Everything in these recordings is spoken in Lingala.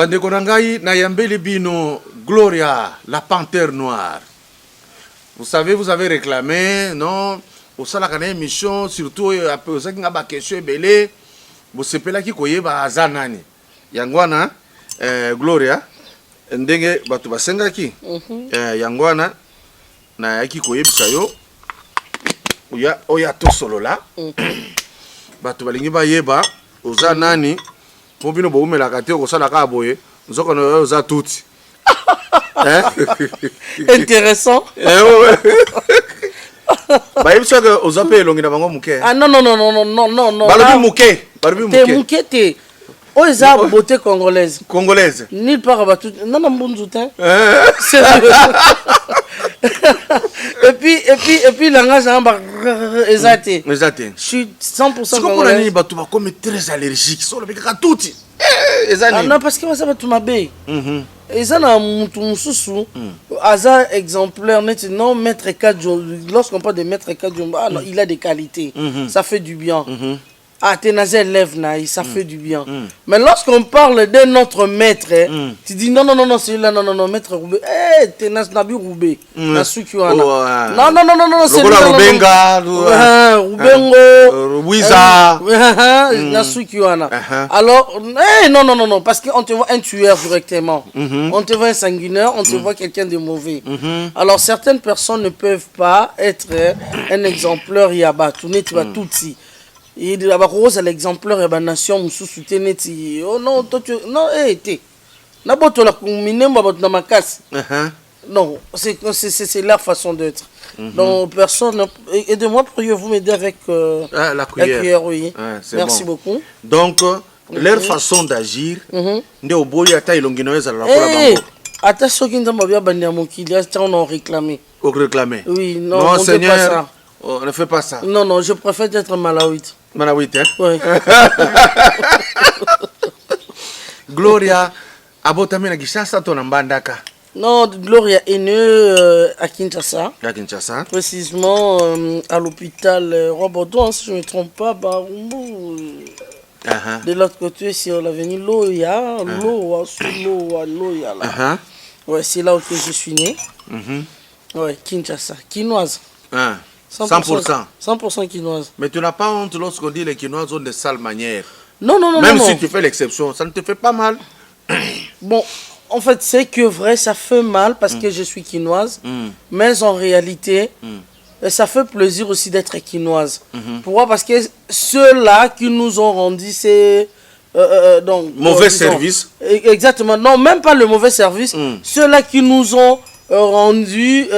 Bandeko Nangai, Nayambeli Bino, Gloria, la panthère noire. Vous savez, vous avez réclamé, non? Au sein de la émission, surtout, après, vous avez une question belé, vous savez là qui koye ba azanani. Yangwana, Gloria, ndenge batu basenga ki. Yangwana, na yaki koye bisayo. Oya to solo là. Batu balingi ba yeba, ozanani. Mobino bo umela kate ko sala ka boye nzoko no za tuti intéressant ba yebisa que ozape elongi na bango muke ah non balobi muke te muke te o eza beauté congolaise nulle part ba tout non mbunzu te et puis langage amba exacté. Je suis 100% congolais. Batu ba comme très allergique so le bika tuti. Non parce que ça va tout mabe. Et ça na mutu mususu aza exemplaire net non maître Kadjo lorsqu'on parle de maître Kadjo non il a des qualités. Ça fait du bien. Ah, Tenazel lève naï, ça fait du bien. Mais lorsqu'on parle de notre maître, tu dis non, celui-là, non, maître Roubé. Eh, Tenaz Nabi Roubé. Non, celui-là. Rubenga, Rubengo, Wiza, Nasukiwana. Alors, non, parce qu'on te voit un tueur directement. On te voit un sanguinaire, on te voit quelqu'un de mauvais. Alors, certaines personnes ne peuvent pas être un exemplaire Yaba, tout net, tout si. Et de la rose à l'exemplaire de la nation sous soutien oh non toi tu non t'es na boto la combiner na ma casse non c'est leur façon d'être donc personne aidez-moi priez-vous m'aider avec la cuillère oui merci beaucoup donc leur façon d'agir nde oboyi ata ilongino eza la kola bango ata soki nzamba bia bandi mokili ata on a réclamé oui non Seigneur on ne fait pas ça. Non, je préfère être malawite. Malawite, hein? Oui. Gloria, abotamina Kinshasa ton ambandaka. Non, Gloria est née à Kinshasa. À Kinshasa. Précisément à l'hôpital Roboton, si je ne me trompe pas, Barumbu. De l'autre côté, sur l'avenue Loya, Loya là. Ouais, c'est là où je suis né. Ouais, Kinshasa, quinoise. 100% quinoise. Mais tu n'as pas honte lorsqu'on dit les quinoises ont de sales manières. Non. Même si tu fais l'exception, ça ne te fait pas mal. Bon, en fait, c'est que vrai, ça fait mal parce que je suis quinoise. Mais en réalité, ça fait plaisir aussi d'être quinoise. Pourquoi? Parce que ceux-là qui nous ont rendu ces... donc, mauvais service. Exactement. Non, même pas le mauvais service. Ceux-là qui nous ont rendu...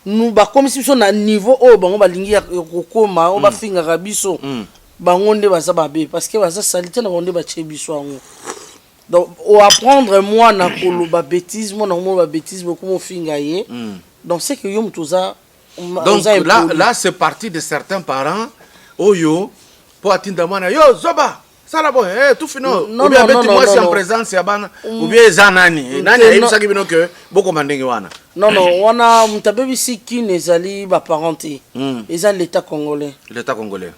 nous ba comme si on a niveau oh bango balingi kokoma o ba finga rabiso bango nde baza babe parce que baza salité na bonde ba chebiso ango donc o apprendre moi na koloba bêtise moi na mo ba bêtise beaucoup mo finga ye donc c'est que yo mutuza donc là c'est parti de certains parents oyo pour atteindre moi yo zoba ça là bon tout fino ou bien avec moi si en présence ya bana ou bien zanani nani ayebisa kibino que beaucoup mandenge wana non on a mutabebi siki nezali ba parenté ils ont l'état congolais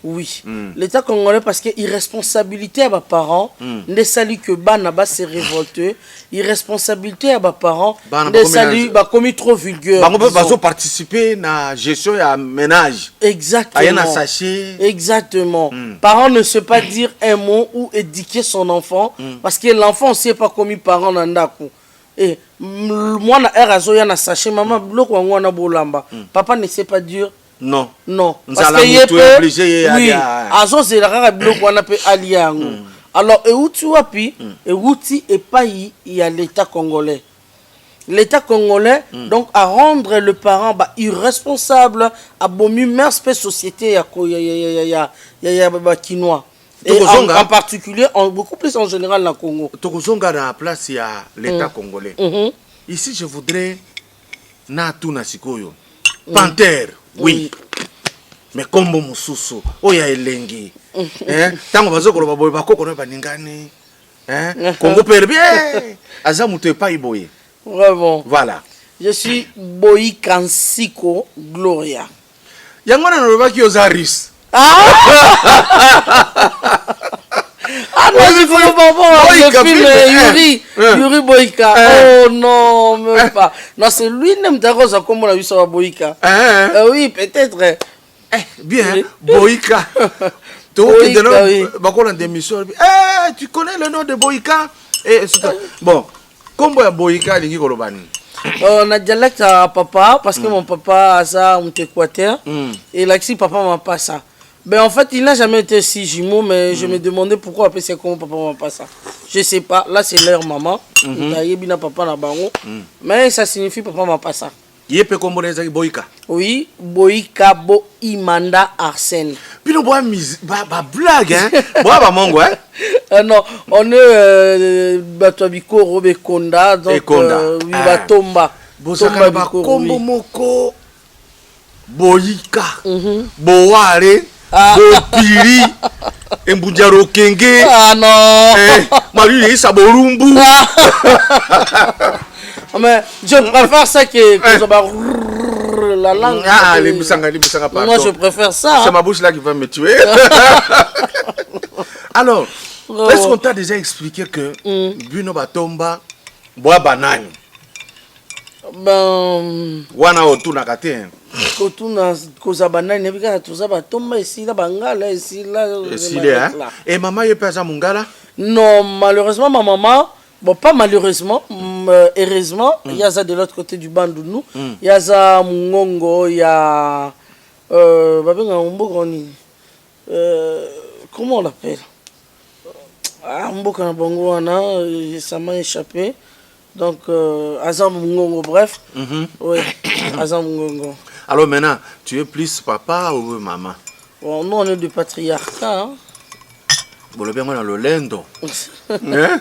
oui l'état congolais parce que irresponsabilité à ba parents ne sali que bana ba se révolter irresponsabilité à ba parents ne sali ba commis trop vulgaire bango ba zo participer na gestion ya ménage exactement ayana sachet exactement parents ne se pas dire un mot ou éduquer son enfant parce que l'enfant sait pas commis parent nandaku. Et moi na erazo ya na sachet maman bloko wango na bolamba papa ne sait pas dire non parce que il est obligé oui azo zela kaka bloko wana pe aliango alors et où tu wapi et outi et pas il y a l'état congolais donc à rendre le parent irresponsable à bomi merce société ya quinois. Et en particulier, beaucoup plus en général dans le Congo. Tokozonga dans la place, il y a l'État congolais. Ici, je voudrais Natuna Sikoyo. Panthère, oui. Mais comme Moussousou, Oya Elengi. Tango Bazoko, Baboy Bako, Baningani. Congo Perbie. Azamuto pas Iboye. Vraiment. Voilà. Je suis Boyi Kansiko Gloria. Yangwana Nobaki Ozaris. Ah non, il faut le film Yuri Boyka. Oh non, même pas. Non, c'est lui même d'accord comme on a vu sur Boyka. Oui, peut-être. Bien, Boyka. Tu connais le nom de Boyka? Bon, comment Boyka lingi kolobani? On a dialecte à papa parce que mon papa a ça en Équateur et là si papa m'a pas ça. Ben en fait il n'a jamais été si jumeau mais je me demandais pourquoi après c'est comment papa m'a pas ça. Je sais pas, là c'est leur maman. Bina papa na bango. Mais ça signifie papa m'a pas ça. Yepe kombo na ezaki Boyka. Oui, Boyka Bo Imanda Arsène. Bino boa blague hein. Boa ba mongo hein. Non, on est Batwabiko Robe Konda donc oui Batomba. Bosaka ba kombo moko Boyka. Boare, Bopiri, Mbunjaro Kenge. Ah non. Malu Saborumbu. Mais je préfère ça que la langue. Ah, les Boussanga, pardon. Moi, je préfère ça. C'est ma bouche là qui va me tuer. Alors, est-ce qu'on t'a déjà expliqué que Buno Batomba boit banane? Ben. Wana otuna kate. Otuna koza banane nebika tuza Batomba ici là bangala ici là. Et maman est pas à Mungala? Non, malheureusement ma maman. Bon, pas malheureusement, heureusement, il y a ça de l'autre côté du Bandounou. Il y a ça Mungongo, il y a. Comment on l'appelle? Ah, Mboka Bongo, ça m'a échappé. Donc, Azam Mungongo, bref. Oui, Azam Mungongo. Alors maintenant, tu es plus papa ou maman? Bon, nous, on est du patriarcat. Hein? Bon, le bien, moi, dans le Lendo. Non,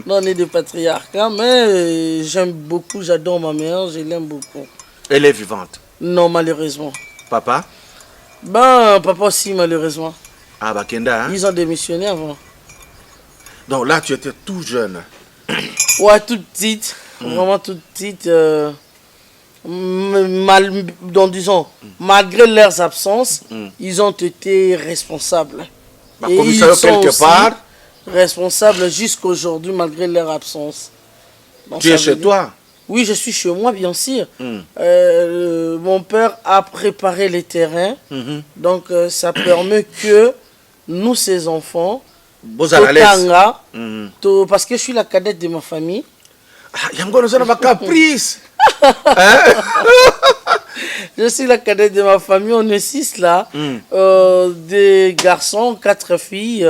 on est des patriarcat, mais j'aime beaucoup, j'adore ma mère, je l'aime beaucoup. Elle est vivante? Non, malheureusement. Papa? Ben, papa aussi, malheureusement. Ah, bah, Kenda, hein? Ils ont démissionné avant. Donc là, tu étais tout jeune? Ouais, toute petite, vraiment toute petite. Donc, disons, malgré leurs absences, ils ont été responsables. Bah, et ils sont quelque part responsables jusqu'aujourd'hui malgré leur absence. Donc, tu es chez toi? Oui, je suis chez moi, bien sûr. Mon père a préparé les terrains. Donc, ça permet que nous, ces enfants, Totanga, parce que je suis la cadette de ma famille. Caprice. Je suis la cadette de ma famille, on est 6 là, des garçons, 4 filles.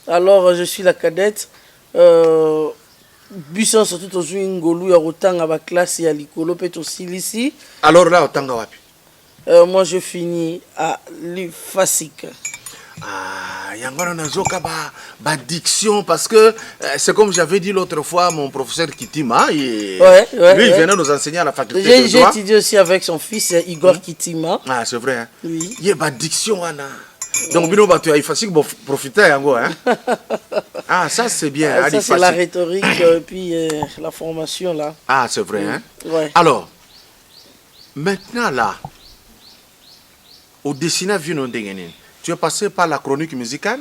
Alors je suis la cadette. Buisson surtout aux Ngolou, Rotanga, ma classe et à l'Icolo, peut aussi ici. Alors là, Otanga wapi? Moi je finis à l'UFASIC. Ah, Yangwana Nazoka ba diction parce que c'est comme j'avais dit l'autre fois, mon professeur Kitima, lui il venait nous enseigner à la faculté de droit. J'ai étudié aussi avec son fils Igor Kitima. Ah, c'est vrai. Hein? Oui. Il y a ba diction Anna. Donc bino ba tu as facile pour profiter yango hein. Ah, ça c'est bien. Ça c'est la rhétorique et puis la formation là. Ah, c'est vrai hein. Ouais. Alors maintenant là au dessiné vino ndengene. Tu es passé par la chronique musicale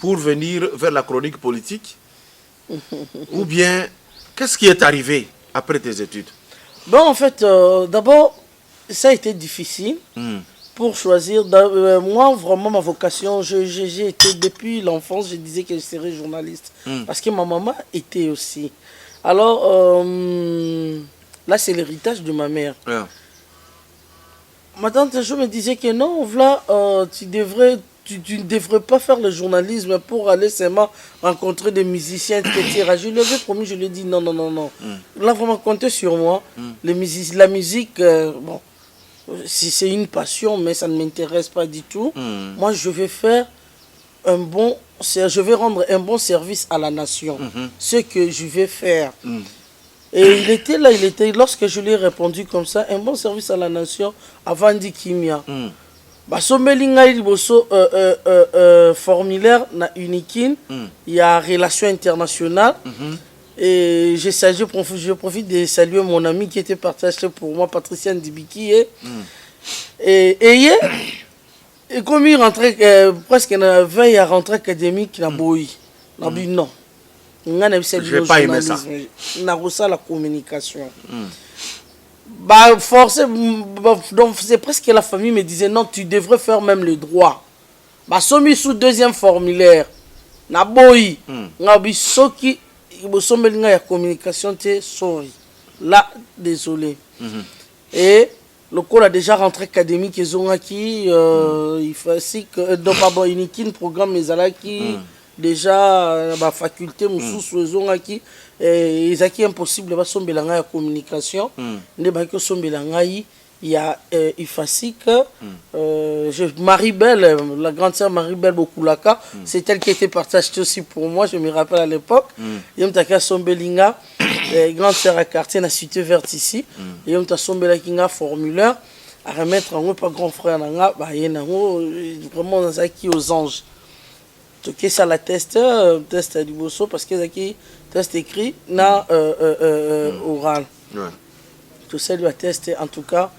pour venir vers la chronique politique? Ou bien, qu'est-ce qui est arrivé après tes études? Bon, en fait, d'abord, ça a été difficile pour choisir. Moi, vraiment, ma vocation, j'ai été depuis l'enfance, je disais que je serais journaliste. Parce que ma maman était aussi. Alors, là, c'est l'héritage de ma mère. Yeah. Ma tante je me disait que non, voilà, tu ne devrais pas faire le journalisme pour aller seulement rencontrer des musiciens, etc. Je lui avais promis, je lui ai dit non. Là, vraiment, comptez sur moi. La musique, bon, c'est une passion, mais ça ne m'intéresse pas du tout. Moi, je vais faire je vais rendre un bon service à la nation. Ce que je vais faire. Et il était là, lorsque je lui ai répondu comme ça, un bon service à la nation avant dit Kimia. Formulaire na Unikin, il y a relation internationale. Et je profite de saluer mon ami qui était partagé pour moi, Patricia Ndibiki. Et Et comme il rentrait presque une veille à rentrée académique, na boy. Na bi non. J'ai pas aimé ça. Na ça la communication. Bah forcé, donc c'est presque la famille me disait non, tu devrais faire même le droit. Bah somi sous deuxième formulaire. Na boy. Na bi soki bo somelinga ya communication te sorry. Là désolé. Et le cours a déjà rentré académique ils ont acquis il faut aussi que donc pas bon unique programme les alaki déjà la faculté mususu ils ont acquis et ils acquis impossible ba sombelanga ya communication ne ba que sombelanga il y a Ifasik Marie-Belle, la grande sœur Marie-Belle Bokulaka, c'est elle qui était partie acheter aussi pour moi, je me rappelle à l'époque. Il y a Sombelinga, grande sœur à quartier, na cité verte ici. Il y a Sombelinga formulaire à remettre en haut par grand frère Nanga, bah il y a vraiment dans qui aux anges. Donc ça la test à du bosso parce que qui test écrit na oral. Tout ça lui a testé en tout cas.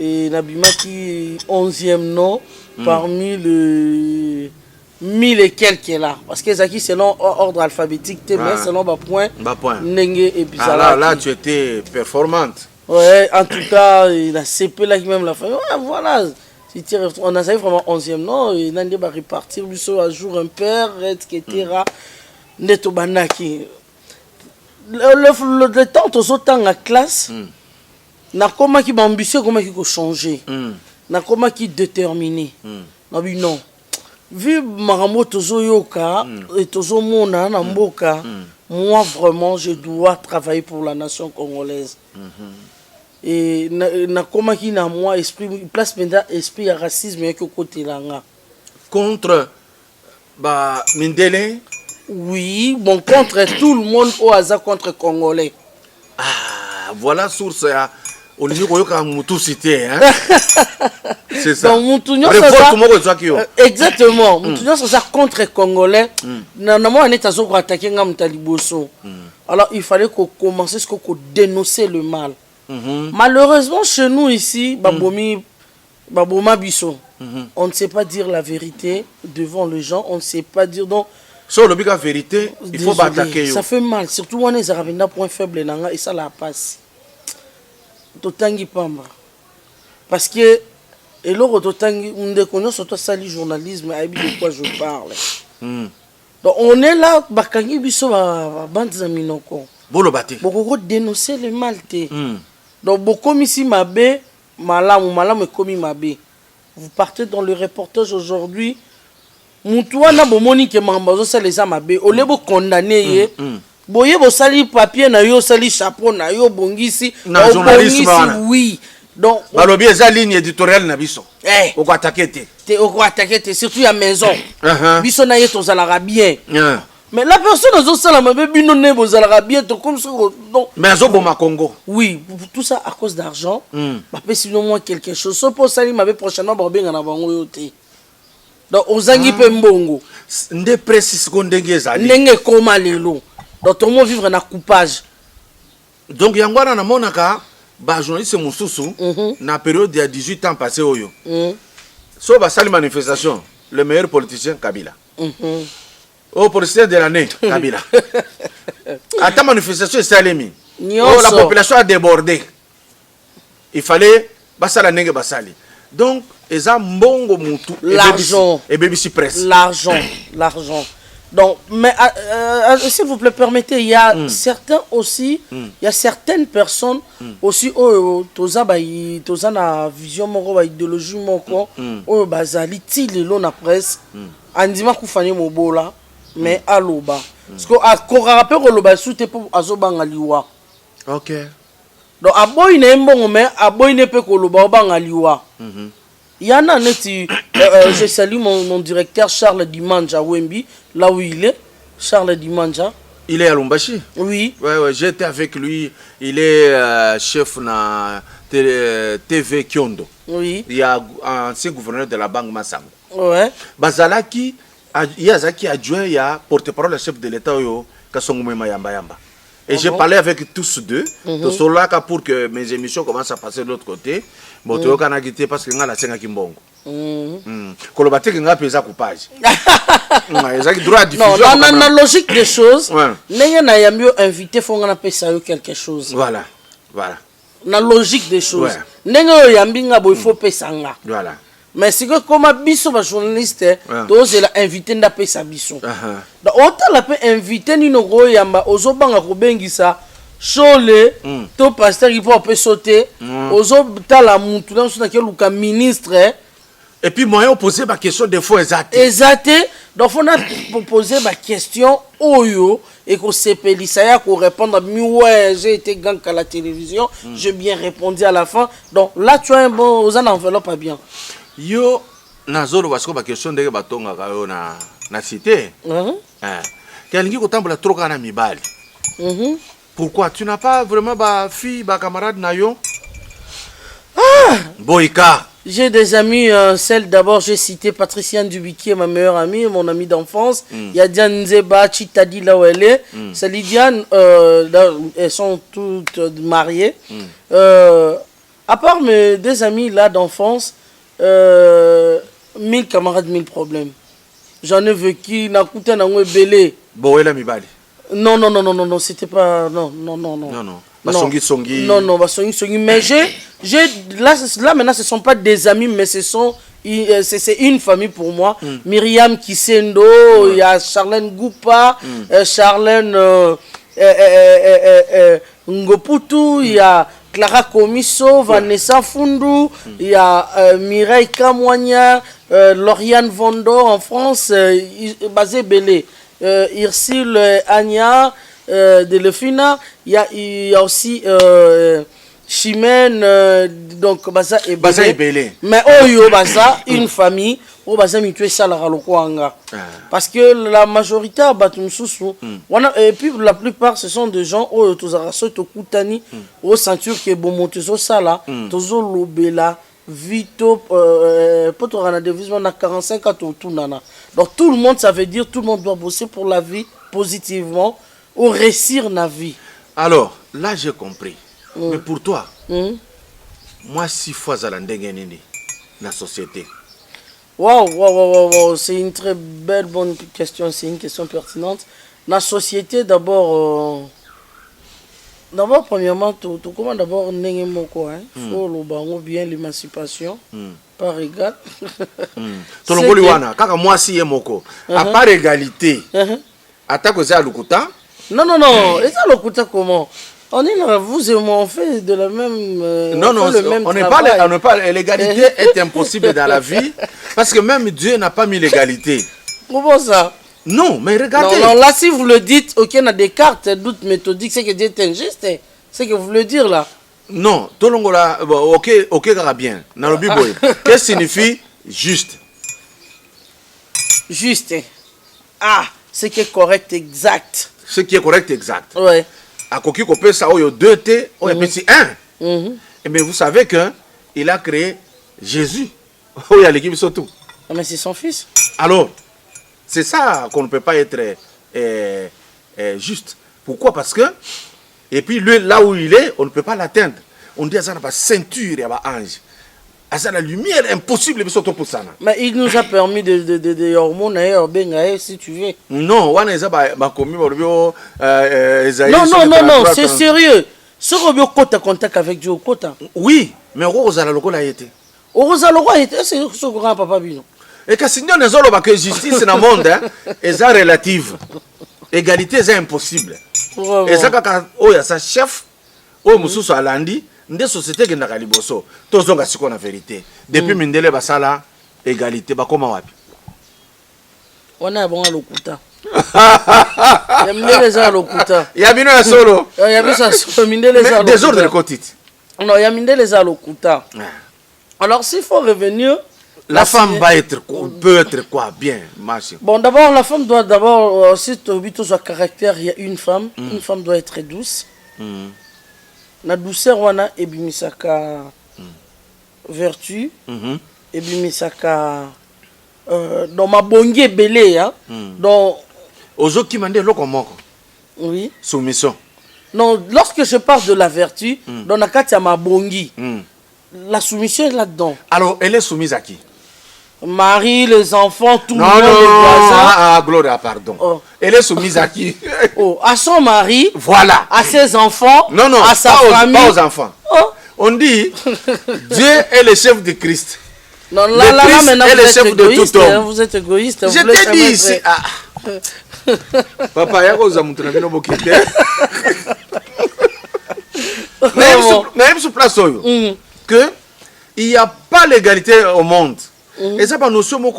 Et Nabima qui 11e nom parmi le 1000 et quelques là. Parce que Zaki selon ordre alphabétique, mais selon ma point. Nengue et Bizarre. Là, tu étais performante. Ouais, en tout cas, il a CP là qui même la famille. Ouais, voilà. On a vraiment 11e nom. Il a va repartir, lui à jour un père, etc. Neto Banaki. Le temps, tout autant en classe. Na comment qui ambitieux, comment qui changer, na comment qui déterminé, na bi non. Vu maramo tozo yoka et tozo mona na mboka, moi vraiment je dois travailler pour la nation congolaise. Et na comment qui na moi esprit place maintenant esprit à racisme et que côté langa. Contre bah Mindele. Oui, bon contre tout le monde au hasard contre congolais. Ah voilà source à au niveau de cité, hein? C'est ça. Exactement. Ça contre congolais. Normalement, on est à attaquer Taliboso. Alors, il fallait qu'on commence à dénoncer le mal. Malheureusement, chez nous ici, Baboma Bisso, on ne sait pas dire la vérité devant les gens. On ne sait pas dire donc. Sur le la vérité, il faut attaquer. Ça fait mal. Surtout, on est à point faible et ça la passe. Totangi pamba parce que et l'autre totangi on déconne surtout ça le journalisme a de quoi je parle donc on est là bakangi biso ba bande zaminoko bolo baté beaucoup dénoncer le mal té donc beaucoup ici mabe malamu komi mabe vous partez dans le reportage aujourd'hui mutuana bomoni ke mambazo ça les amabe au lebo condamné boye bo sali papier na yo sali chapeau na yo bongisi na journaliste oui donc balobi eza ligne éditoriale na biso o ko attaquer te surtout à maison biso na yeto zalara bien mais la personne zo sala mabe bino ne bo zalara bien to comme ça donc mais zo boma Congo oui tout ça à cause d'argent ba pe sinon moi quelque chose so pour sali mabe prochainement ba benga na bango yo te donc ozangi pe mbongo nde précis ko ndenge ezali ndenge koma lelo. Donc, tout le monde vivre dans coupage. Donc, il y a un journaliste Moussoussou, dans la période de 18 ans passé. Sauf à la manifestation, le meilleur politicien, Kabila. Au politicien de l'année, Kabila. À ta manifestation, c'est Alemi. La population a débordé. Il fallait Basala Nenge Basali. Donc, ils ont mbongo moutou. L'argent. Et BBC Presse. L'argent. Donc, mais s'il vous plaît, permettez, il y a certains aussi, il y a certaines personnes aussi, toza na vision moko, idéologie moko, bazali ti lelo na presse, andima kufani mobola, mais aloba. Parce que à rappel oloba soute pour azobanga liwa. OK. Donc aboy ne mbongo mais aboy ne pe koloba obanga liwa. Il y en a je salue mon directeur Charles Dimanja Wembi, là où il est. Charles Dimanja. Il est à Lumbashi? Oui. Ouais, j'étais avec lui. Il est chef na TV Kyondo. Oui. Il y a un ancien gouverneur de la Banque Massango. Ouais. Bazalaki, Yazaki adjoint, il y a porte-parole chef de l'État, Kasongo Yamba Yamba. Et j'ai parlé avec tous deux. Tous ceux-là pour que mes émissions commencent à passer de l'autre côté. Bon, tu as parce que la Senga Kimbongo. koloba te nga pesa coupage ezaki droit à diffusion non na logique des choses ndenge na yambi invité fonga na pesa yo quelque chose voilà na logique des choses ndenge yo yambi nga bo il faut pesa nga voilà mais c'est que comme biso ba journaliste toze la invité nda pesa biso donc autant la pe invité ni no go yamba ozobanga ko bengisa Chole, to pasteur qui peut sauter, aux autres, la moutou, dans ce ministre. Et puis, moi, on posait ma question des fois exacte. Exact. Donc, on a posé ma question, Oyo, et qu'on s'est payé, ça qu'on répondre, ouais, j'ai été gang à la télévision, j'ai bien répondu à la fin. Donc, là, tu as un bon, aux enveloppes pas bien. Yo, Nazoro, parce que ma question de baton, na cité. Quelqu'un qui a trop de mibali. Pourquoi tu n'as pas vraiment ma fille, ma camarade Nayo? Boïka. J'ai des amis, celle d'abord, j'ai cité Patriciane Dubiquier, ma meilleure amie, mon amie d'enfance. Il y a Diane Nzeba, Chitadi là où elle est. C'est Lydiane, elles sont toutes mariées. À part mes deux amis là d'enfance, 1000 camarades, 1000 problèmes. J'en ai vécu, Nakuta Nangwe Belé. Boëla Mibali. Non, c'était pas. Non. Basongi. Non, Basongi. Mais là maintenant, ce ne sont pas des amis, mais c'est une famille pour moi. Myriam Kisendo, il y a Charlène Goupa, Charlène Ngoputu, il y a Clara Komiso, Vanessa Fundu, il y a Mireille Kamwanya, Lauriane Vondo en France, basé Belé. Ursule Anya Delphina, il y a aussi Chimène, donc Baza et Belé. Mais Oyo Baza, une famille, où Baza mi tué ça la ralokwanga. Parce que la majorité a battu et puis la plupart ce sont des gens où tous araso to kutani au ceinture qui est bon montezo ça là, tozo lobela. Vito, pour on a devise, on a 45 ans tout nana. Donc tout le monde, ça veut dire tout le monde doit bosser pour la vie positivement ou réussir la vie. Alors, là j'ai compris. Mais pour toi, moi 6 fois à la la société. Waouh, c'est une très belle, bonne question, c'est une question pertinente. La société, d'abord... D'abord, premièrement, tout comment d'abord n'est moko, hein. Faut le bango bien l'émancipation par égal. Ton ngoliwana, kaka moi si moko. À part égalité. Attaque ça lukuta? Non. Et ça lukuta comment? On est là, vous et moi, on fait de la même. Non, on n'est pas. L'égalité est impossible dans la vie parce que même Dieu n'a pas mis l'égalité. Comment ça? Non, mais regardez. Non, là, si vous le dites, ok, on a des cartes, doutes méthodiques, c'est que Dieu est injuste. C'est que vous voulez dire là. Non, Tolongola, ok, bien. Dans le Bible, qu'est-ce que signifie juste? Juste. Ah, ce qui est correct, exact. Ce qui est correct, exact. Ouais. À Koki Kopé, ça, il y a 2 T, on a petit 1. Mais vous savez qu'il a créé Jésus. Il y a l'équipe surtout. Mais c'est son fils. Alors, c'est ça qu'on ne peut pas être juste. Pourquoi? Parce que, et puis lui, là où il est, on ne peut pas l'atteindre. On dit à ça, la ceinture, il y a un ange. À ça, la lumière, impossible de sortir pour ça. Mais il nous a permis de hormones, si tu veux. Non, on est non, c'est sérieux. Ce qu'on a contact avec Dieu, oui, mais Rose a la été. Rose a été, c'est ce grand papa Bino. Et que si nous avons que justice dans le monde, est relative. Égalité est impossible. Et ça, quand il y a sa chef, il y a lundi, des sociétés qui n'ont pas liboso. Tous ont la vérité. Depuis Mindele Basala, égalité, comment on on a bon à l'okuta. Il y a bien un solo. Il y a bien ça solo. Des ordres de côté. Non, il y a Mindele à l'okuta. Alors, s'il faut revenir. La femme peut être quoi? Bien, marché. Bon, d'abord, la femme doit d'abord, si tu as son caractère, il y a une femme doit être douce. La douceur, on a ebimisaka vertu, ebimisaka dans ma bongue belé, hein. Donc, aux autres qui m'ont dit, oui. Soumission. Non, lorsque je parle de la vertu, dans la carte, il y a ma bongue. La soumission est là-dedans. Alors, elle est soumise à qui? Marie, les enfants, tout le monde, non, les voisins. Ah, Gloria, pardon. Oh. Elle est soumise à qui? Oh, à son mari, Voilà. à ses enfants, Non, non, à sa famille. pas aux enfants. Oh. On dit, Dieu est le chef de Christ. Non, là, maintenant, est vous le êtes chef de égoïste. tout homme. Hein, vous êtes égoïste. Je t'ai dit ici. Ah. Papa, il y a quoi vous même sur place, que il n'y a pas l'égalité au monde. Et ça, par notion, donc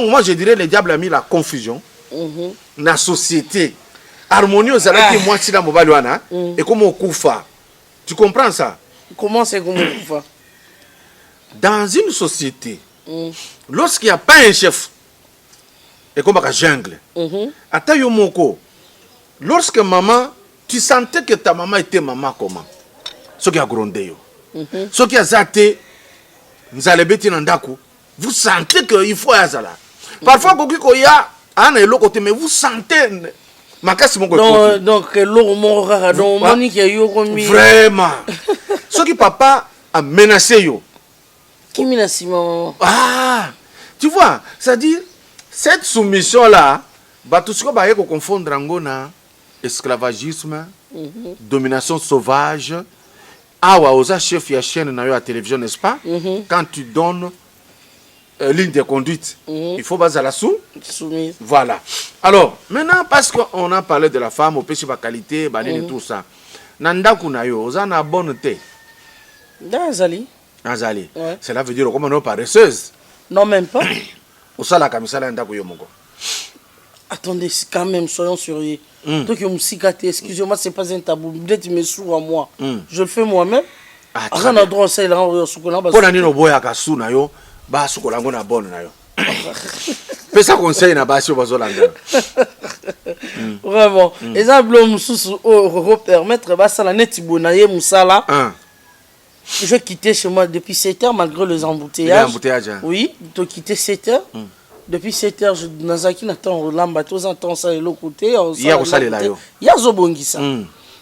moi, je dirais, le diable a mis la confusion dans la société. Harmonie aux alaki, moi, si la mobile, et comme on koufa. Tu comprends ça? Comment c'est qu'on koufa? Dans une société, lorsqu'il n'y a pas un chef, et comme à jungle, à Tayomoko, lorsque maman, tu sentais que ta maman était maman comment? Ce qui a grondé, ce qui a zaté, vous allez bêter dans Daku, vous sentez qu'il faut Azala. Parfois, il y a un et l'autre côté, mais vous sentez. Donc, vraiment. Ce qui papa a menacé yo. Qui menace maman? Ah, tu vois, c'est-à-dire, cette soumission-là, tout ce qu'on va confondre en esclavagisme, domination sauvage. Ah, ouais, aux chefs, il y a chaîne à la télévision, n'est-ce pas? Quand tu donnes ligne de conduite, il faut baser la soumise. Voilà. Alors, maintenant, parce qu'on a parlé de la femme, au péché, la qualité, et tout ça. Nanda kunayo, aux ana bonne thé. Azali. Azali. Cela veut dire comment on est paresseuse. Non, même pas. Au sala kamisala nda kuyomogo. Attendez, quand même, soyons sérieux. Donc, excusez-moi, c'est pas un tabou. Peut-être me sourd à moi. Je le fais moi-même. On a droit à ça, il a un soukola. Pour la nino boya kasu na yo, ba soukola ngona bonne na yo. Pesa conseil na ba si bazolanda. Vraiment. Exemple, on permettre bah ça la net bonaye musala. Je vais quitter chez moi depuis 7 heures malgré les embouteillages. Oui, de quitter 7 heures. Depuis 7 heures, je Nazaki n'attend l'ambato, j'entends ça de l'autre côté. Il y a Zobongisa.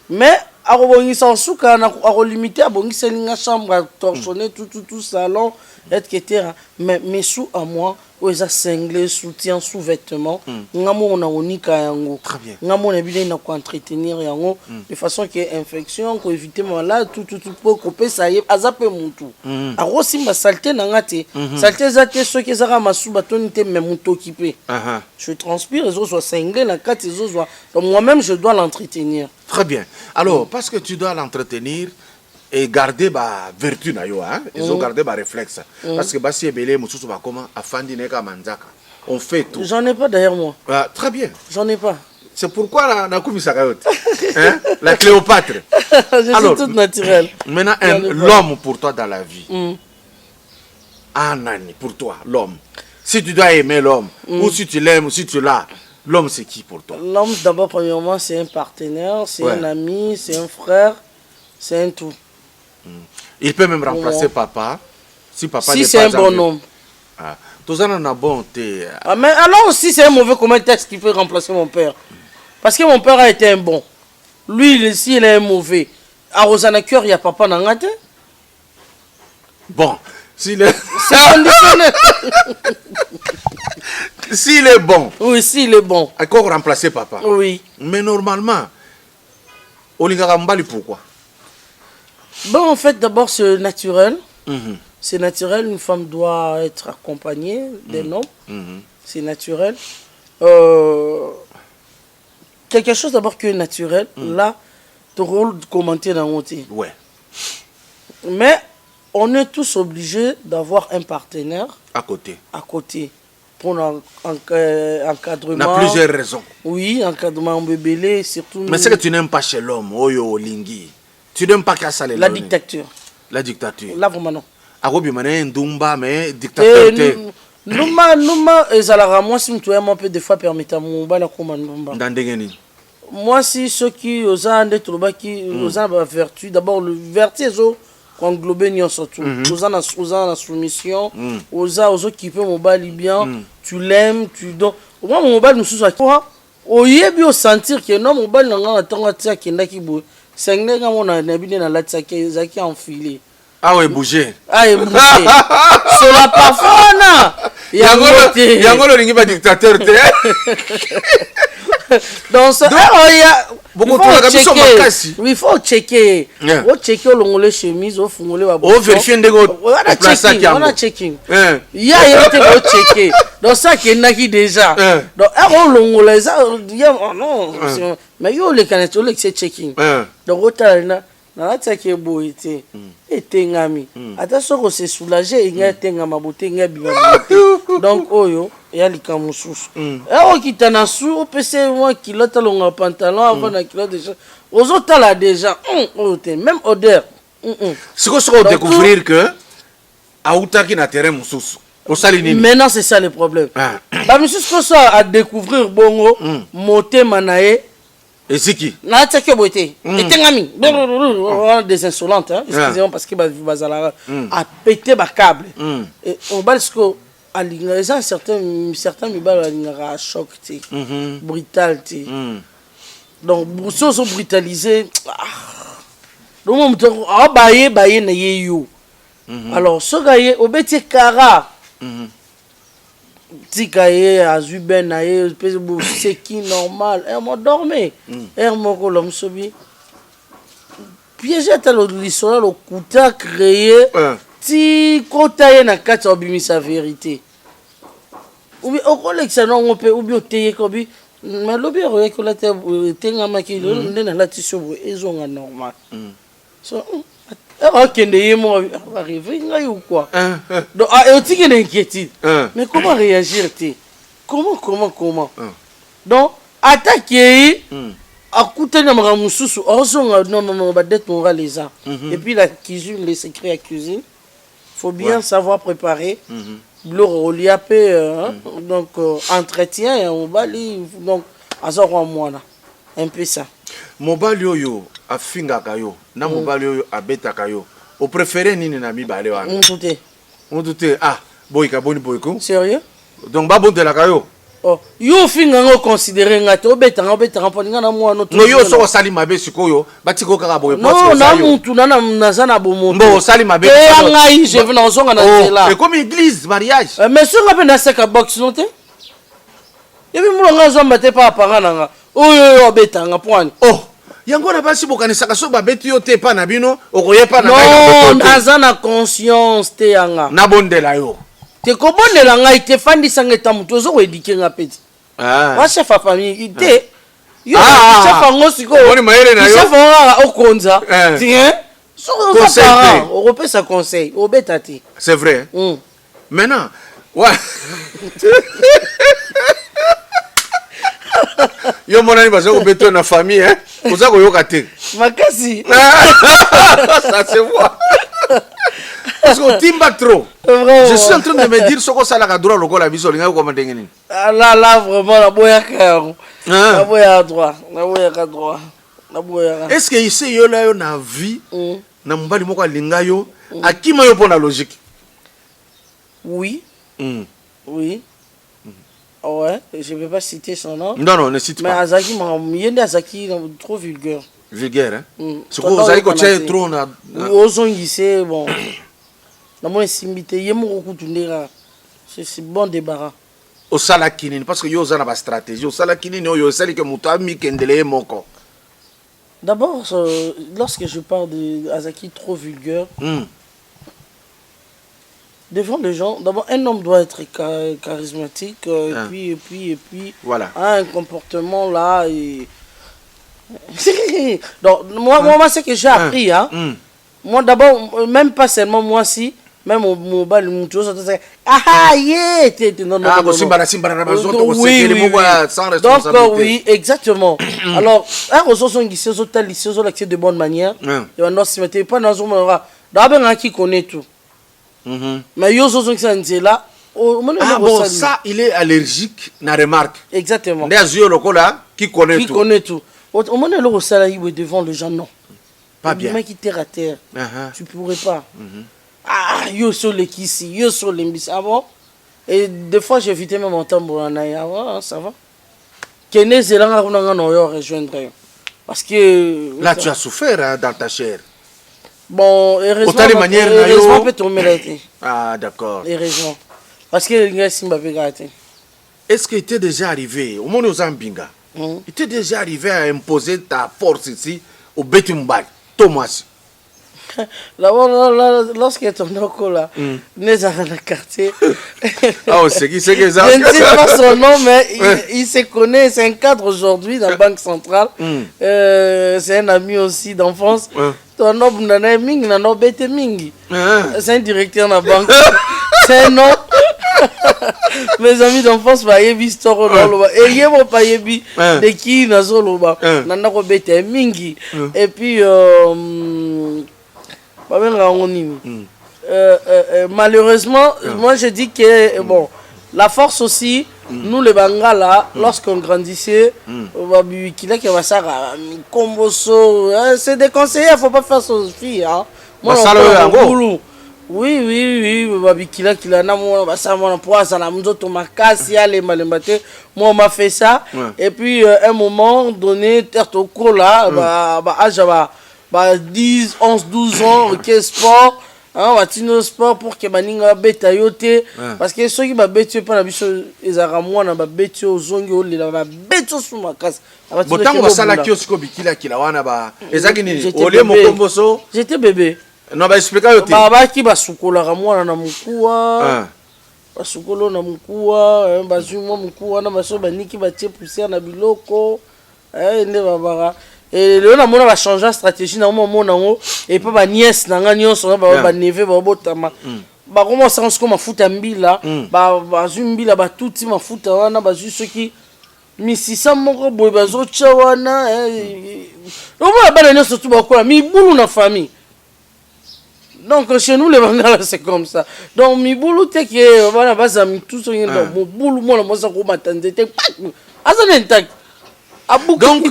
Mais à Robongisa, en souka, à limiter à Bongisa, une chambre à torchonner, tout salon, etc. Mais sous à moi, où ils ont cinglé, soutien, sous-vêtements, ngamo on a unika yango. Ngamo on a bien na quoi entretenir yango de façon que infection, qu'on éviter malade, tout pour couper ça y est, azape mutu. A aussi ma saleté nangate, saleté zate ceux qui zara masu batonité même mutu occupé. Je transpire, les autres soient cinglés, la carte les autres soient. Donc moi-même je dois l'entretenir. Très bien. Alors parce que tu dois l'entretenir et garder ma vertu na yo, hein? Ils ont gardé ma réflexe. Parce que si belé mususu ba comment afandi neka manzaka. On fait tout. J'en ai pas derrière moi. Très bien. J'en ai pas. C'est pourquoi na kumisa kayote. Hein? La Cléopâtre. Alors, suis toute naturelle. Maintenant l'homme pour toi dans la vie. Nani pour toi l'homme. Si tu dois aimer l'homme ou si tu l'aimes ou si tu l'as, l'homme c'est qui pour toi? L'homme d'abord premièrement c'est un partenaire, c'est un ami, c'est un frère, c'est un tout. Il peut même remplacer papa. Si papa n'est c'est pas un bon homme. Tout ça n'a bon thé. Mais alors si c'est un mauvais, comment est-ce qu'il peut remplacer mon père? Parce que mon père a été un bon. Lui, si il est un mauvais, à Rosana Cœur, il y a papa dans la tête. Bon, s'il est... C'est conditionnel. S'il est bon. Oui, s'il est bon. Encore remplacer papa. Oui. Mais normalement, Olingagambali pourquoi? Bon, en fait, d'abord, c'est naturel. C'est naturel, une femme doit être accompagnée d'un homme. C'est naturel. Quelque chose d'abord qui est naturel, là, ton rôle de commenter dans mon thé. Ouais. Mais on est tous obligés d'avoir un partenaire à côté. Pour l'encadrement. On a plusieurs raisons. Oui, encadrement bébélé, surtout. Mais c'est que tu n'aimes pas chez l'homme, Oyo Lingi. Tu n'aimes pas qu'à ça les la dictature. La dictature. Là, vraiment non. Arobi mané Ndumba, mais dictateur. Nouma, Zalara, moi, si tu aimes un peu, des fois, permettez-moi, la commande. Moi, si ceux qui osent un des troubles qui osent la vertu, d'abord, le vertu, englobé ni surtout. Osant la soumission, osant qui peut mon bal bien, tu l'aimes, tu donnes. Au moins, mon bal nous sous quoi? Au yébi au sentir que non, mon bal n'a pas attendre à tia qui n'a qui bouge. C'est un gars mon a bien dans la tia qui est enfilé. Ah oui, bouger. Ah, et bouger. C'est la parfum, Yangolo ringi ba dictateur te. Donc ça, il y a beaucoup il faut checker. Il faut checker le chemise, au fond, on vérifie on a checking. Il y a checker. Donc ça qui est déjà. Donc non, mais il y a les canettes, c'est checking. Donc nalati ke boye te etengami ata soko se soulager inga etengama bote inga bima bote donc oyo ya likamu susu okita na su opese moi kilote longa pantalon avant na kilote déjà ozotala déjà oyo te même odeur siko découvrir que autaki na terrain mususu osali nini maintenant c'est ça le problème ba mususu ko so à découvrir bongo motema na ye Eziki. Na teke boité. Etengami. Des insolentes, hein. Excusez-moi parce que bazala a pété ma câble. Et on balsco à l'ingrédient certains mibal à choc té. Brutal té. Donc boussos sont brutalisés. Donc on me baye na yeyo. Alors ce gars obéti kara. Tikaye azuben nae c'est qui normal m'a dormi mon colom sobi piégé l'histoire le couta créé ti kotaye na kati obimisa vérité ou bien au collection on peut ou bien teye kobi mais lobi roye ko la tenga makilo ndena la tisho ezonga normal so ok, arrivé ou quoi? Donc, il y a une inquiétude. Mais comment réagir? Comment? Donc, attaquer, écouter non, détruire les arts. Et puis la cuisine, les secrets à cuisine, il faut bien savoir préparer. Donc, entretien, on va lire. Donc, un peu ça. Mobali oyo afingaka yo na mobali oyo abetaka yo o préféré nini na mibale wana Moutouté boyka boni boyko sérieux donc ba bondelaka yo yo finga ngo considérer ngate obetanga poninga na mwana no yo so osali mabe sikoyo batiko kaka boye non na muntu na nazana bomuntu mbo osali mabe ngai je veux na ozonga na nzela et comme église mariage mais so ngape na seka box noté yebi mulanga zomba te pa paranga oyo obetanga poani yango na basi bokanisaka so babeti yo te pa na bino okoyepa na non azana conscience te yanga na bondela yo te ko bondela ngai te fandisa ngeta mutu zo ko éduquer nga peti wa chef à famille te yo chef ngo siko boni maere na yo chef ngo okonza tiens so parent o repesa conseil obeta te c'est vrai maintenant ouais yo monani baza kobeto na famille hein oza koyoka te makasi ça se voit parce que timba trop je suis en train de me dire soko sala ka droit lokola biso linga ko mandenge nini là vraiment la boya ka la boya droit la boya est-ce que ici yo la yo na vie na mbali moko linga yo akima yo pona logique oui ouais, je ne vais pas citer son nom. Non, ne cite pas. Mais Azaki, Azaki trop vulgaire. Vulgaire, hein? C'est quoi, Azaki, quand tu es trop. C'est bon. C'est bon débarras. Au salakinine, parce que yo a une stratégie. Au salakinine, yo sali que moutami kendele moko. D'abord, lorsque je parle de Azaki trop vulgaire, devant les gens, d'abord un homme doit être charismatique et puis voilà. Un comportement là donc moi c'est que j'ai appris moi d'abord même pas seulement moi si même mon bal mon chose donc oui exactement alors un ressource l'accès de bonne manière et non si tu pas dans un d'abord qui connaît tout. Mais yo so qui là bon ça il est allergique na remarque exactement des yeux lokola qui connaît tout au moment le sala devant les gens non pas bien mec qui terre à terre tu pourrais pas yo so les kisi yo so les bis bon et des fois j'évitais même mon temps ça va kene zelanga kuna yo rejoindre parce que là tu as souffert dans ta chair. Bon, heureusement peut tomber. Ah, d'accord. Heureusement. Parce que il y a Simba Vegate. Est-ce qu'il était déjà arrivé, au monde aux Zambinga, il était déjà arrivé à imposer ta force ici au Betumbai, Thomas? Lorsqu'il est tombé au col là, nous dans le quartier. Ah, c'est qui c'est que ça? Je ne sais pas son nom, mais il se connaît. C'est un cadre aujourd'hui dans la Banque Centrale. C'est un ami aussi d'enfance. C'est un directeur de la banque. C'est un nom. Mes amis d'enfance va yebi store loloba et yebo pa yebi de qui nazoloba nana ko bete mingi et puis malheureusement moi je dis que bon la force aussi nous les Bangala lorsqu'on grandissait c'est déconseillé, faut pas faire ça aux filles hein. Moi oui, babikila kila na mona basa mona poisa na mzoto makasi ale malembate moi on m'a fait ça et puis un moment donné terto kola âge 10 11 12 ans OK sport hein watino sport pour que baninga beta yote parce que ceux qui ba beto pas na biso ezara mwana ba beto zongi olela ba beto suma makasi botango basala kiosiko bikila kila wana ba ezaki nini ole mokomboso j'étais bébé. Non, bah explique yo te. Baba ki basukola ramwana na mukuwa. Basukolo na mukuwa, bazuma mukuwa na baso baniki batie poussière na biloko. Ne babara. Et le na mona ba changer stratégie na moment nango et pas ba nièce na nga nyonso ba neve ba botama. Ba commence à se mafuta mbila, ba bazumbila ba tuti mafuta wana bazu soki misisa moko boy bazo chawana. O ba ba nyonso tu ba kola mi bulu na famille. Donc chez nous les Bangala c'est comme ça. Donc mi boulot te que voilà basa mi tout ça mon boulot moi moi ça ko matande te azanentak. Donc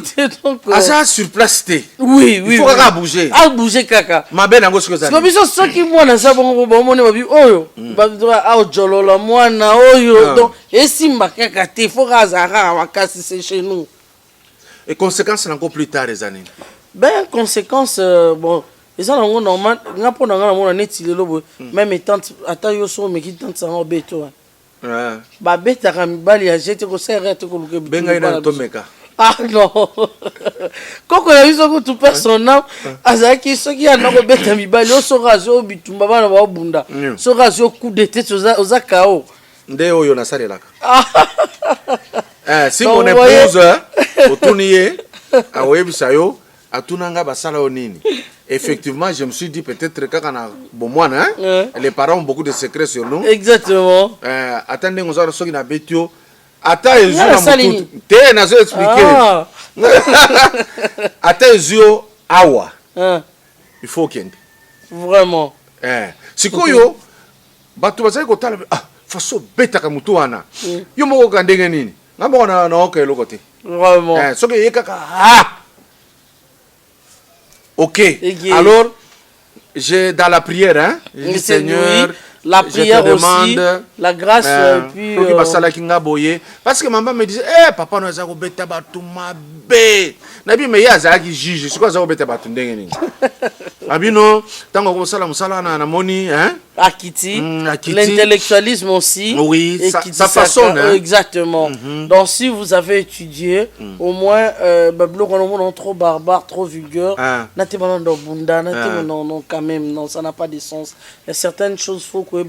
asa sur place te. Oui. Il faut kaka bouger. A bouger kaka. Ma belle ngo sikoza. Parce que biso soki mwana sa bongo bomone babi oyo. Ba droit a jolola mwana oyo. Donc esimba kaka te faut kazara makasi c'est chez nous. Et conséquences encore plus tard les années. Ben conséquences bon et ça non normal nga pona nga mona neti lelo bo même tante ata yo so me ki tante sa beto ba beta ka mibali ya jete ko serre te ko luke benga ina tomeka ah non koko na biso ko tout personnel azaki soki ya nako beta mibali o so razo bitumba bana ba bunda so razo coup de tête oza kao nde oyo na salelaka si mon épouse otuniye awebisa yo atunanga basala onini. Effectivement, je me suis dit peut-être que les parents ont beaucoup de secrets sur nous. Exactement. Attendez, nous allons sortir na betio. Ata ezu na mutu. Te nazo expliquer. Ata ezu awa. Il faut kende. Vraiment. Sikoyo batu bazali ko tala faso beta ka mutu wana. Yo moko kandenge nini? Ngamba na okelo kote. Vraiment. Soki yekaka Ok, alors, j'ai dans la prière, hein, je dis, Seigneur, la prière je te demande, aussi, la grâce, et puis... Parce que maman me disait, papa, nous avons bêta batuma bé. Nabi me ya zaki juge, c'est quoi ça bêta batundenge ni? Abino, tant qu'on sala musala na moni, hein? Akiti, l'intellectualisme aussi. Oui, ça façonne. Hein? Exactement. Donc si vous avez étudié, au moins, non trop barbare, trop vulgaire, non, quand même, non, ça n'a pas de sens. Il y a certaines choses, il faut que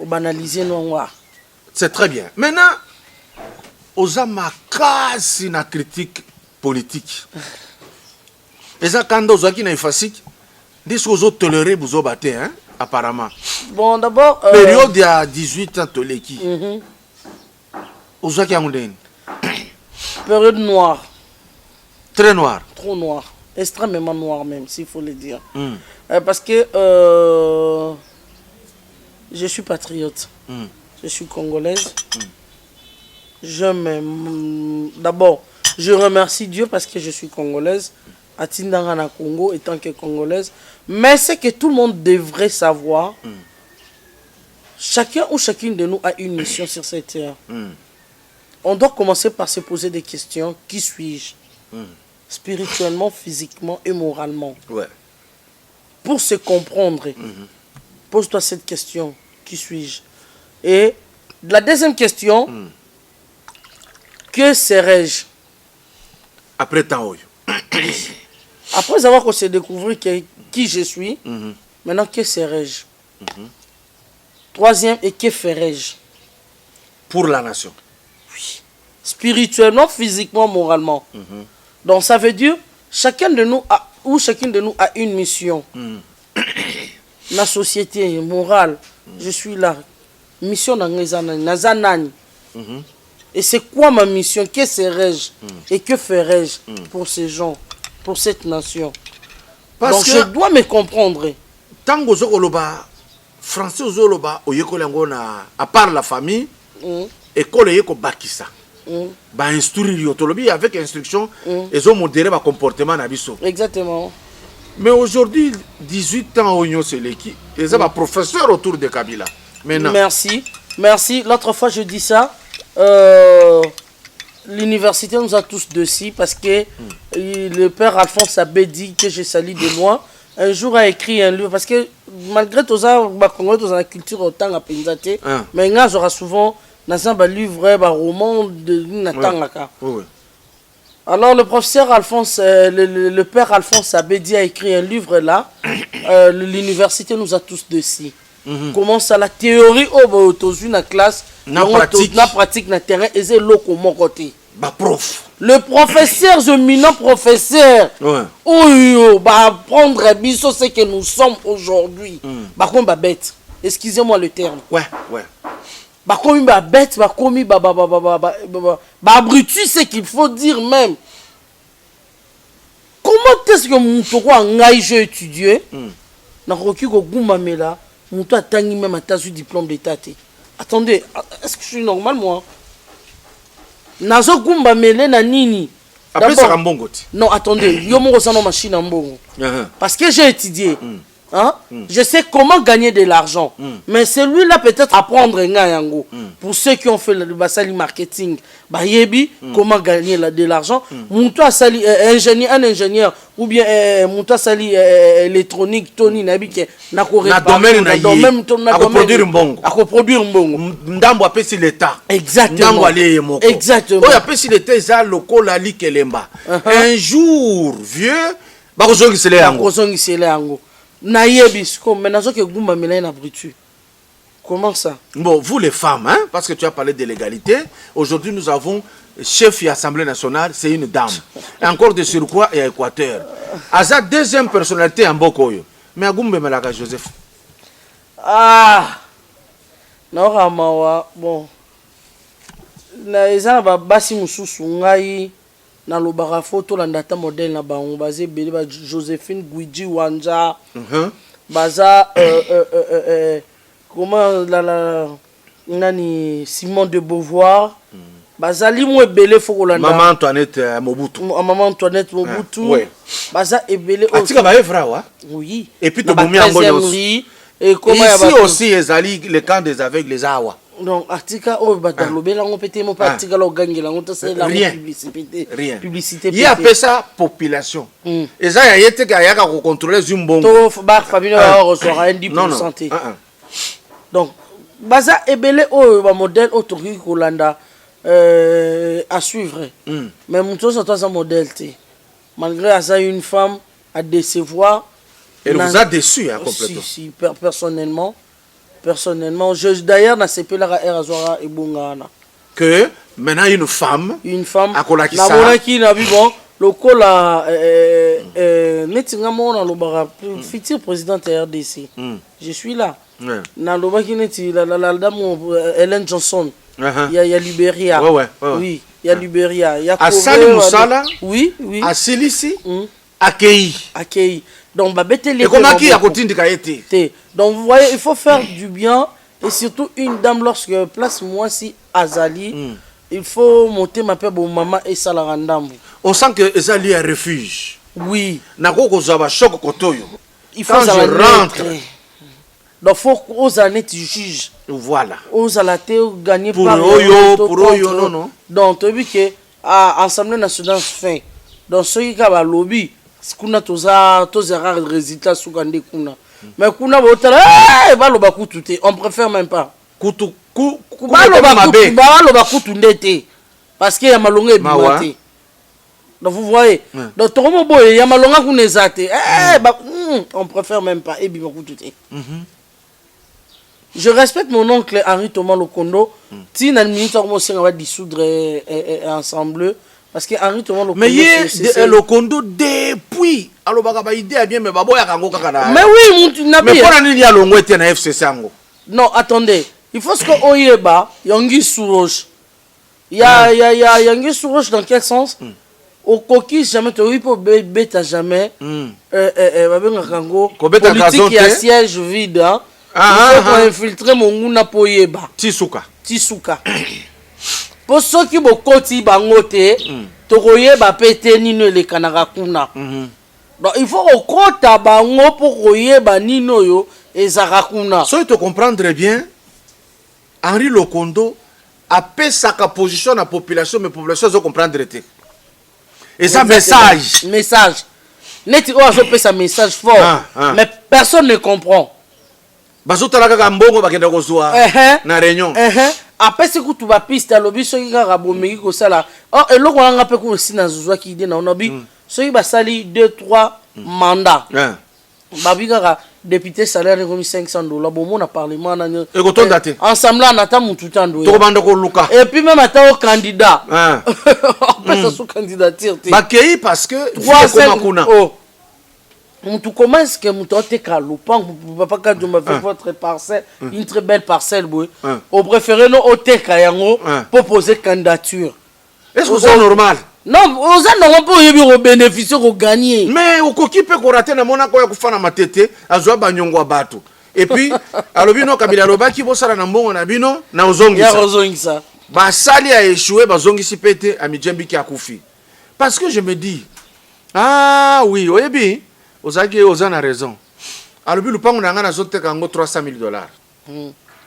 banaliser non. C'est très bien. Maintenant, aux amakasi na critique politique. Et ça, quand vous avez une facile, dis que vous tolérez, vous avez hein, apparemment. Bon, d'abord. Période de 18 ans, toleki. Vous avez une période noire. Très noire. Trop noire. Extrêmement noire, même, s'il faut le dire. Parce que je suis patriote. Je suis congolaise. D'abord, je remercie Dieu parce que je suis congolaise. Atindangana Congo étant que congolaise. Mais c'est que tout le monde devrait savoir. Chacun ou chacune de nous a une mission sur cette terre. On doit commencer par se poser des questions. Qui suis-je? Spirituellement, physiquement et moralement. Ouais. pour se comprendre. Pose-toi cette question. Qui suis-je? Et la deuxième question, que serais-je? Après tant. Après avoir qu'on s'est découvert qui je suis, maintenant que serais-je? Troisième, et que ferais-je? Pour la nation. Oui. Spirituellement, physiquement, moralement. Donc ça veut dire, chacun de nous a, ou chacune de nous a une mission. La société morale, je suis là. Mission dans Nazanani. Et c'est quoi ma mission? Que serais-je? Et que ferais-je pour ces gens, pour cette nation? Parce donc que je dois me comprendre. Tant que Zokoloba, Français Zoloba, Oyekolangona, à part la famille, école Yeko Bakisa. Ba instruire Yotolobi avec instruction, ils ont modéré leur comportement Nabiso. Exactement. Mais aujourd'hui, 18 ans au Seleki, ils ont un professeur autour de Kabila. Maintenant. Merci. Merci. L'autre fois, je dis ça. L'université nous a tous dessus parce que le père Alphonse Abé dit que je salue de moi. Un jour a écrit un livre parce que malgré tout ça, dans la culture autant à Penzate, mais il y aura souvent dans un livre, un roman de Natangaka. Alors le professeur Alphonse, le père Alphonse Abé dit a écrit un livre là. L'université nous a tous dessus. Comment ça, la théorie au la classe, la pratique na terrain et c'est l'eau comme côté. Prof. Le professeur, je éminent professeur, va apprendre biso ce que nous sommes aujourd'hui. Bah comme ba bête. Excusez-moi le terme. Ouais. Bah comme ba bête, bah comme ba abruti, c'est qu'il faut dire même. Comment est-ce que mon tour ngai j'ai étudié? Na roki ko gumamela. Mon toit tangi même à ta diplôme d'état. Attendez, est-ce que je suis normal moi? Nazo gumba mele na nini? Après ça rambongoti. Non, attendez, yo mon resano machine en bon. Parce que j'ai étudié. Hein? Je sais comment gagner de l'argent. Mais celui-là peut-être apprendre yango. Pour ceux qui ont fait le basali marketing, bah yebi comment gagner de l'argent. Mon toit sali un ingénieur ou bien mon toit sali électronique Tony Nabike na ko réparer dans même na produire mbongo. À produire mbongo. Ndambo apesi l'état. Exactement. Ndambo alé moko. Exactement. Oya apesi l'état za lokola likelemba. Un jour vieux ba kozongisele yango. Kozongisele yango. Naïebisko, mais nazo ke gumba mélène abrutu. Comment ça? Bon, vous les femmes, hein, parce que tu as parlé de l'égalité, aujourd'hui nous avons chef de l'Assemblée nationale, c'est une dame. Et encore de surcroît et à Équateur. À sa deuxième personnalité en Bokoyo. Mais à Gumbe Malaka Joseph. Ah! Naora mawa, bon. Na eza ba basi mususu ngai. Na lobara photo la data modèle na bango basé belé ba Joséphine Guidji Wanja baza comment la nani Simone de Beauvoir baza limwe belé fokolanda Maman Antoinette Mobutu ouais. Baza ebelé atika ba evra wa oui et puis to bomi ango aussi et comment ici aussi ezali le camp des aveugles les awa. Donc, article, oh, bah, dans le on peut être mon article, on gagne la honte, c'est la publicité. Rien. Publicité. Il y a fait ça, population. Et ça, il y a été qu'il y a contrôler Zumbon. Tout, bah, famille, on reçoit un 10%. Donc, baza ebele, oh, bah, modèle, autorité, Kolanda, à suivre. Mais mon tour, c'est un modèle, malgré ça, une femme à décevoir. Elle vous a déçu, hein, complètement. Si, personnellement. Personnellement, d'ailleurs, dans ces pays-là, Erazora et Bungana. Que maintenant, une femme. À Kolakisa. La Monaki n'a vu bon. Le Kola. Netingamo, le futur président de RDC. Je suis là. Dans le Baki, la dame Ellen Johnson. Il y a Libéria. Oui, il y a Libéria. Il y a Assali Moussala. Oui. À Silici. Accueilli. Donc, et comment qui a continué à être? Donc, vous voyez, il faut faire du bien. Et surtout, une dame, lorsque place moi si Azali, il faut monter ma père, bon maman et Salarandam. On sent que Azali est un refuge. Oui. Il faut que je rentre. Donc, il faut aux années tu juges. Voilà. Aux alatés gagner pour Oyo, non. Donc, tu as vu que l'Assemblée nationale fait. Donc, ceux qui ont lobby. kuna toza rare résultat sukande kuna mais kuna botala baloba kutu te on préfère même pas kutu baloba kutu ndete parce que ya malonga ebima te donc vous voyez donc tomo boye ya malonga kuna ezate on préfère même pas ebima kutu te. Je respecte mon oncle Henri Thomas Lokondo. Si une minute on va dissoudre ensemble parce que Henri Thomas Lokondo. Mais Lokondo depuis alors baka idée bien mais babo ya kango kaka. Mais oui, mais pour nini ya longo était na FCC ango. Non, attendez. Il faut ce que oyeba Yangi Souroche. Ya Yangi Souroche dans quel sens? Au coquille jamais tu peux bêta jamais. Babenga kango. Politique qui a siège vide hein. Il faut infiltrer mon nguna poyeba. Tisuka. Pour ceux qui bokoti bangote, tokoyeba pete nino le kanaka kuna. Donc il faut okota bango pour koyeba nino yo ezaka kuna. So tu comprendre bien, Henri Lokondo a fait sa position à la population, mais la population doit comprendre. Et ça message. Net on a fait sa message fort, mais personne ne comprend. Bazotalaka mbongo bakenda kozwa na réunion après ce que tu vas piste alobi soki kaka bomeki kosala eloko nanga pe ko sina zuzwaki ide na onabi soki basali 2-3 mandats babi kaka député salaire comme $500 bomona parlement na ekotonda te ensemble na ta mutu tando to banda ko luka et puis même ata au candidat pas ça sous candidature te bakei parce que 3 kuna tu commences que tu as été papa quand tu m'as fait votre parcelle une très belle parcelle au préféré non au Kayango pour poser candidature. Est-ce que c'est normal? Non, aux gens n'ont pas bénéficier au gagner. Mais au coquille peut rater na monako ya kufana matete azwa banyongo batu. Et puis alobino kabila lobaki bosala na mbongo na bino na ozongisa. Ya ozongisa. Ba sali a échoué bazongisi pete a mijembi ki akufi. Parce que je me dis ah oui, oyebi Ozaki ozana raison. Alobi lupango na ngana zote kango $300,000.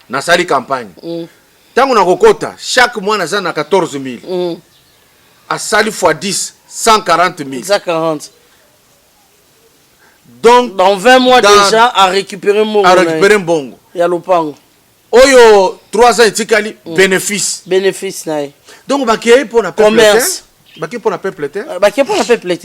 Na sali campagne. Tango na kokota chaque mois na zana 14,000. A sali fois 10 140,000. 140. Donc dans 20 mois déjà à récupérer mon bongo. Ya lupango. Oyo 3 ans etikali bénéfice. Bénéfice nae. Donc baké pour na commerce. Baké pour na peuple. Baké pour na peuple.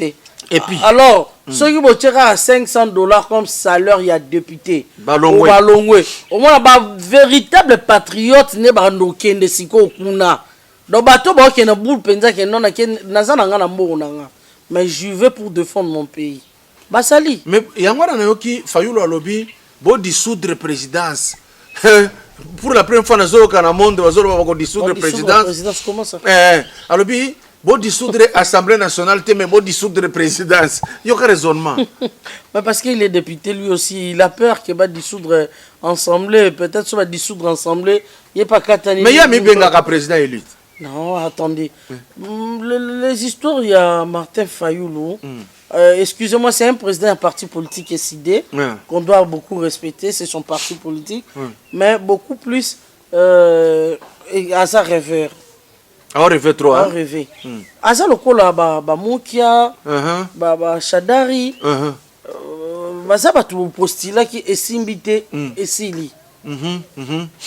Et puis, alors, ceux qui vont tirer à $500 comme salaire, il y a député. Balongwe. Au moins, un véritable patriote n'est pas un kende siko kuna. Donc, bateau ba qui na boule penza qui non na nazana na mbo na. Mais je vais pour défendre mon pays. Basali. Mais yangwana na yoki Fayulu alobi bo dissoudre présidence. Pour la première fois dans le monde, on va dissoudre présidence. Comment ça? Alobi bon dissoudre Assemblée nationale, mais bon dissoudre présidence. Il y a aucun raisonnement. Mais parce qu'il est député lui aussi, il a peur qu'il va dissoudre Assemblée. Peut-être qu'il va dissoudre Assemblée. Il n'y a pas qu'à tenir. Mais il y a un président élu. Non, attendez. Les histoires, il y a Martin Fayoulou. Excusez-moi, c'est un président d'un parti politique SID qu'on doit beaucoup respecter. C'est son parti politique. Mais beaucoup plus à sa rêveur. On rêve trop. On rêve. Asa lokola ba Mokia, ba Shadari, baza ba tu postila qui esimbité esili.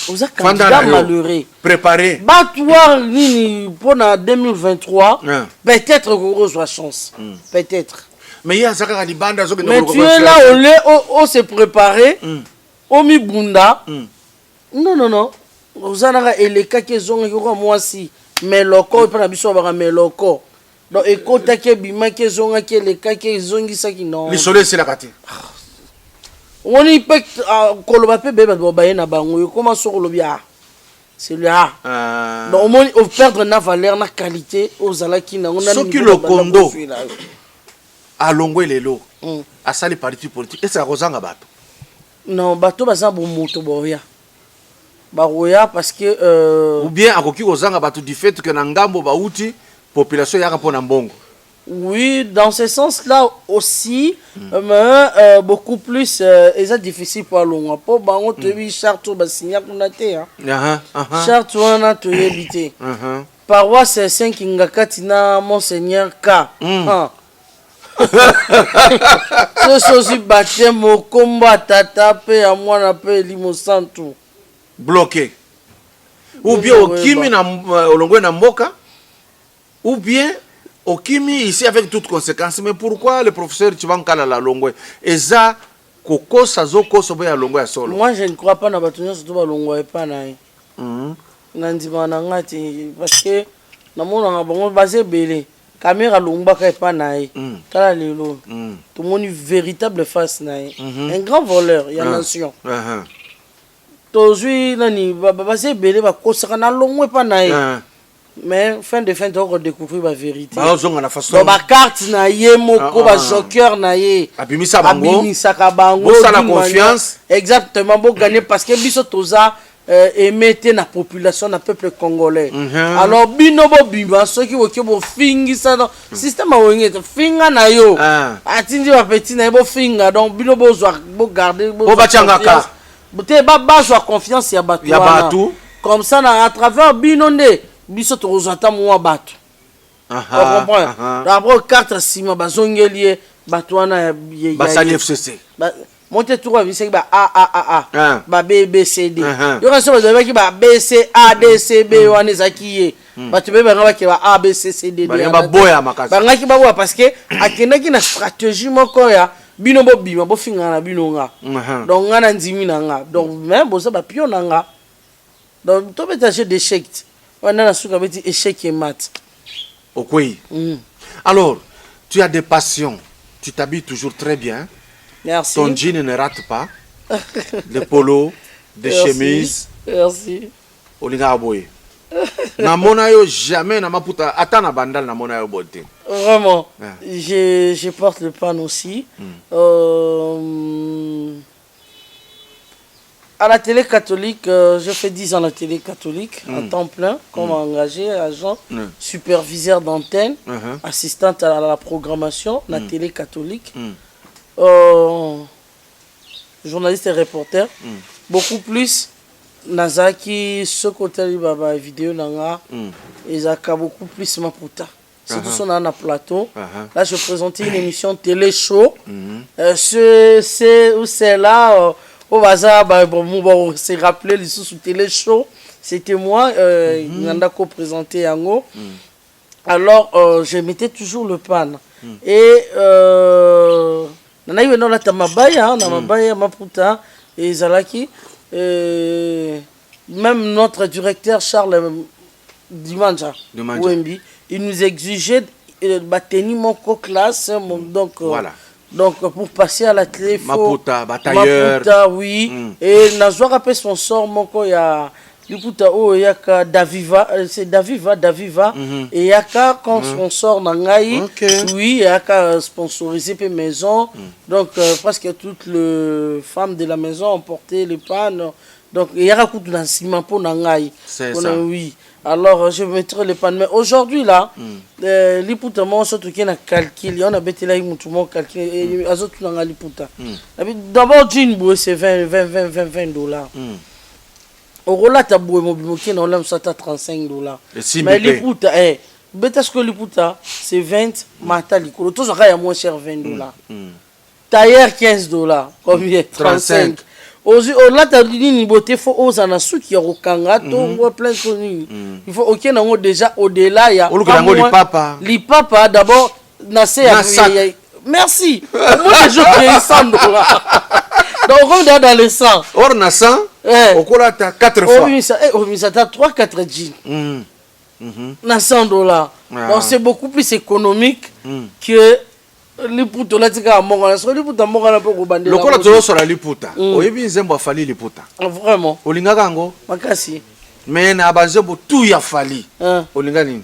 Oza candidat malheureux. Préparé. Ba toi nini pour 2023, peut-être qu'on reçoit chance. Peut-être. Mais il y a ça qui banda zo. Mais tu es là au lait on s'est préparé. Omi bunda. Non. Oza na eleka kezonga ko moi si. Mais loko pas biso ba mais loko donc ekota ke bima ke zonga ke le ka ke zongi sa ki non le soleil c'est la kati on y peut koloba pe beba ba na bango comment so kolobia c'est là donc on perdre na valeur na qualité aux alaki na on a ce qui le kondo a longwe lelo a sali parti politique et ça rozanga bato non bato baza bo moto boya baroya parce que ou bien akoki kozanga batu du fait que na ngambo bauti population yaka pona mbongo. Oui, dans ce sens-là aussi, mais beaucoup plus c'est difficile pour long pour bango te charte ba signa kunate hein. Charte wana to yebité. Paroisse Saint Kingakatina Monseigneur K. Ce aussi baptême au combat tata pe à moi na pe limosantu. Bloqué. Ou bien au kimi na olongwe na mboka. Ou bien au kimi ici avec toutes conséquences. Mais pourquoi le professeur Chibankala la longwe? Et ça koko sazoko sobe ya longwe ya solo. Moi je ne crois pas na batunya surtout ba longwe pa na ye. Nandima na ngati parce que na mona nga bango basé belé. Caméra longba ka pa na ye. Tala lelo. Tout le monde une véritable face na ye. Un grand voleur, il y a nation. Tozui nani basé belé ba kosaka na longwe pa na ye. Mais fin de fin, tu vas découvrir la vérité. Donc, ma carte na ye, moko, ma joker na ye. Abimisa bango. Ça la confiance. Exactement, pour gagner parce que biso toza émettre la population, le peuple congolais. Alors, binobo bima, ceux qui vont fingi ça dans système à wengé, finga na yo. Atindi wa petit na yo finga, donc binobo zoa garder. Bo bachangaka. Bote ba ba confiance ya batu. Ya batu. Comme ça, à travers binonde. Biso to rozata mwa bato. On comprend. D'abord carte sima bazongelier bato wana ya basali FCC. Monte tout va biseki ba A ba BBCD. Yo ka so ba ki ba BCA DCB wana zakiye. Bato be ba ki ba ABCCD. Ba boya makasi. Ba ngaki ba boya parce que akendaki na stratégie moko ya bino bo bima bo finga na bino nga. Donc ngana ndimi na nga. Donc même bo ça ba pion na nga. Donc to betache d'échec. On a dit échec et mat. Oui. Alors, tu as des passions. Tu t'habilles toujours très bien. Merci. Ton jean ne rate pas. Des polos, des chemises. Merci. Olinga aboye. Na mona yo jamais na maputa atana bandal na mona yo bote. Vraiment. Je porte le pan aussi. À la télé catholique, je fais 10 ans à la télé catholique, en temps plein, comme engagé, agent, superviseur d'antenne, assistante à la programmation, la télé catholique, journaliste et reporter. Beaucoup plus, Nazaki, ce côté de vidéo, ils ont beaucoup plus ma puta. C'est tout ça dans un plateau. Là, je présentais une émission télé show. C'est là. Au hasard, bon, c'est rappelé les sous télé show. C'était moi, Nandako présenté Yango. Alors, je mettais toujours le pan. Et nana eu non la tamabaya, namabaya maputa et Zalaki. Même notre directeur Charles Dimanja, Wembi, il nous exigeait tenir mon co-classe, donc. Voilà. Donc, pour passer à la télé, il faut... Maputa, batailleur. Maputa, oui. Et Nazwa rappelle son sort, il y a... Liputa, il y a Daviva, c'est Daviva. Et il y a quand on sort dans Ngaï, oui, il y a sponsorisé les maisons. Donc, presque toutes les femmes de la maison ont porté les pannes. Donc, il y a un coup de ciment pour Ngaï. C'est ça. Oui. Alors, je mettrai les pannes. Mais aujourd'hui, là, l'Iputa, moi, surtout qu'il y a un calcul. On a bêté là, il y a un calcul. Et les autres, l'Iputa. D'abord, jean, c'est 20 dollars. Au Rola, tu as beau mobilier, on l'a mis à 35 dollars. Mais l'Iputa, parce que l'Iputa, c'est 20, Mata, l'Ikolo. Tout ça, il y a moins cher 20 dollars. Tailleur, 15 dollars. Combien? 35. Là, tu as dit il faut oser en sous qui au Kanga, plein de choses. Il faut aucun nango déjà au-delà. Il y a les papas d'abord. Merci. Moi, je paye 100 dollars. Donc, on est dans les 100. Or, na 100, au cours tu as 4 fois. Oui, ça as 3-4 jeans. Na 100 dollars. Donc, c'est beaucoup plus économique que. Liputa là tika monga so liputa monga na poko bandela lokola tolo so la liputa oyebi nzembo afali liputa vraiment olingaka ngo makasi mais na banzembo tout ya fali olinga nini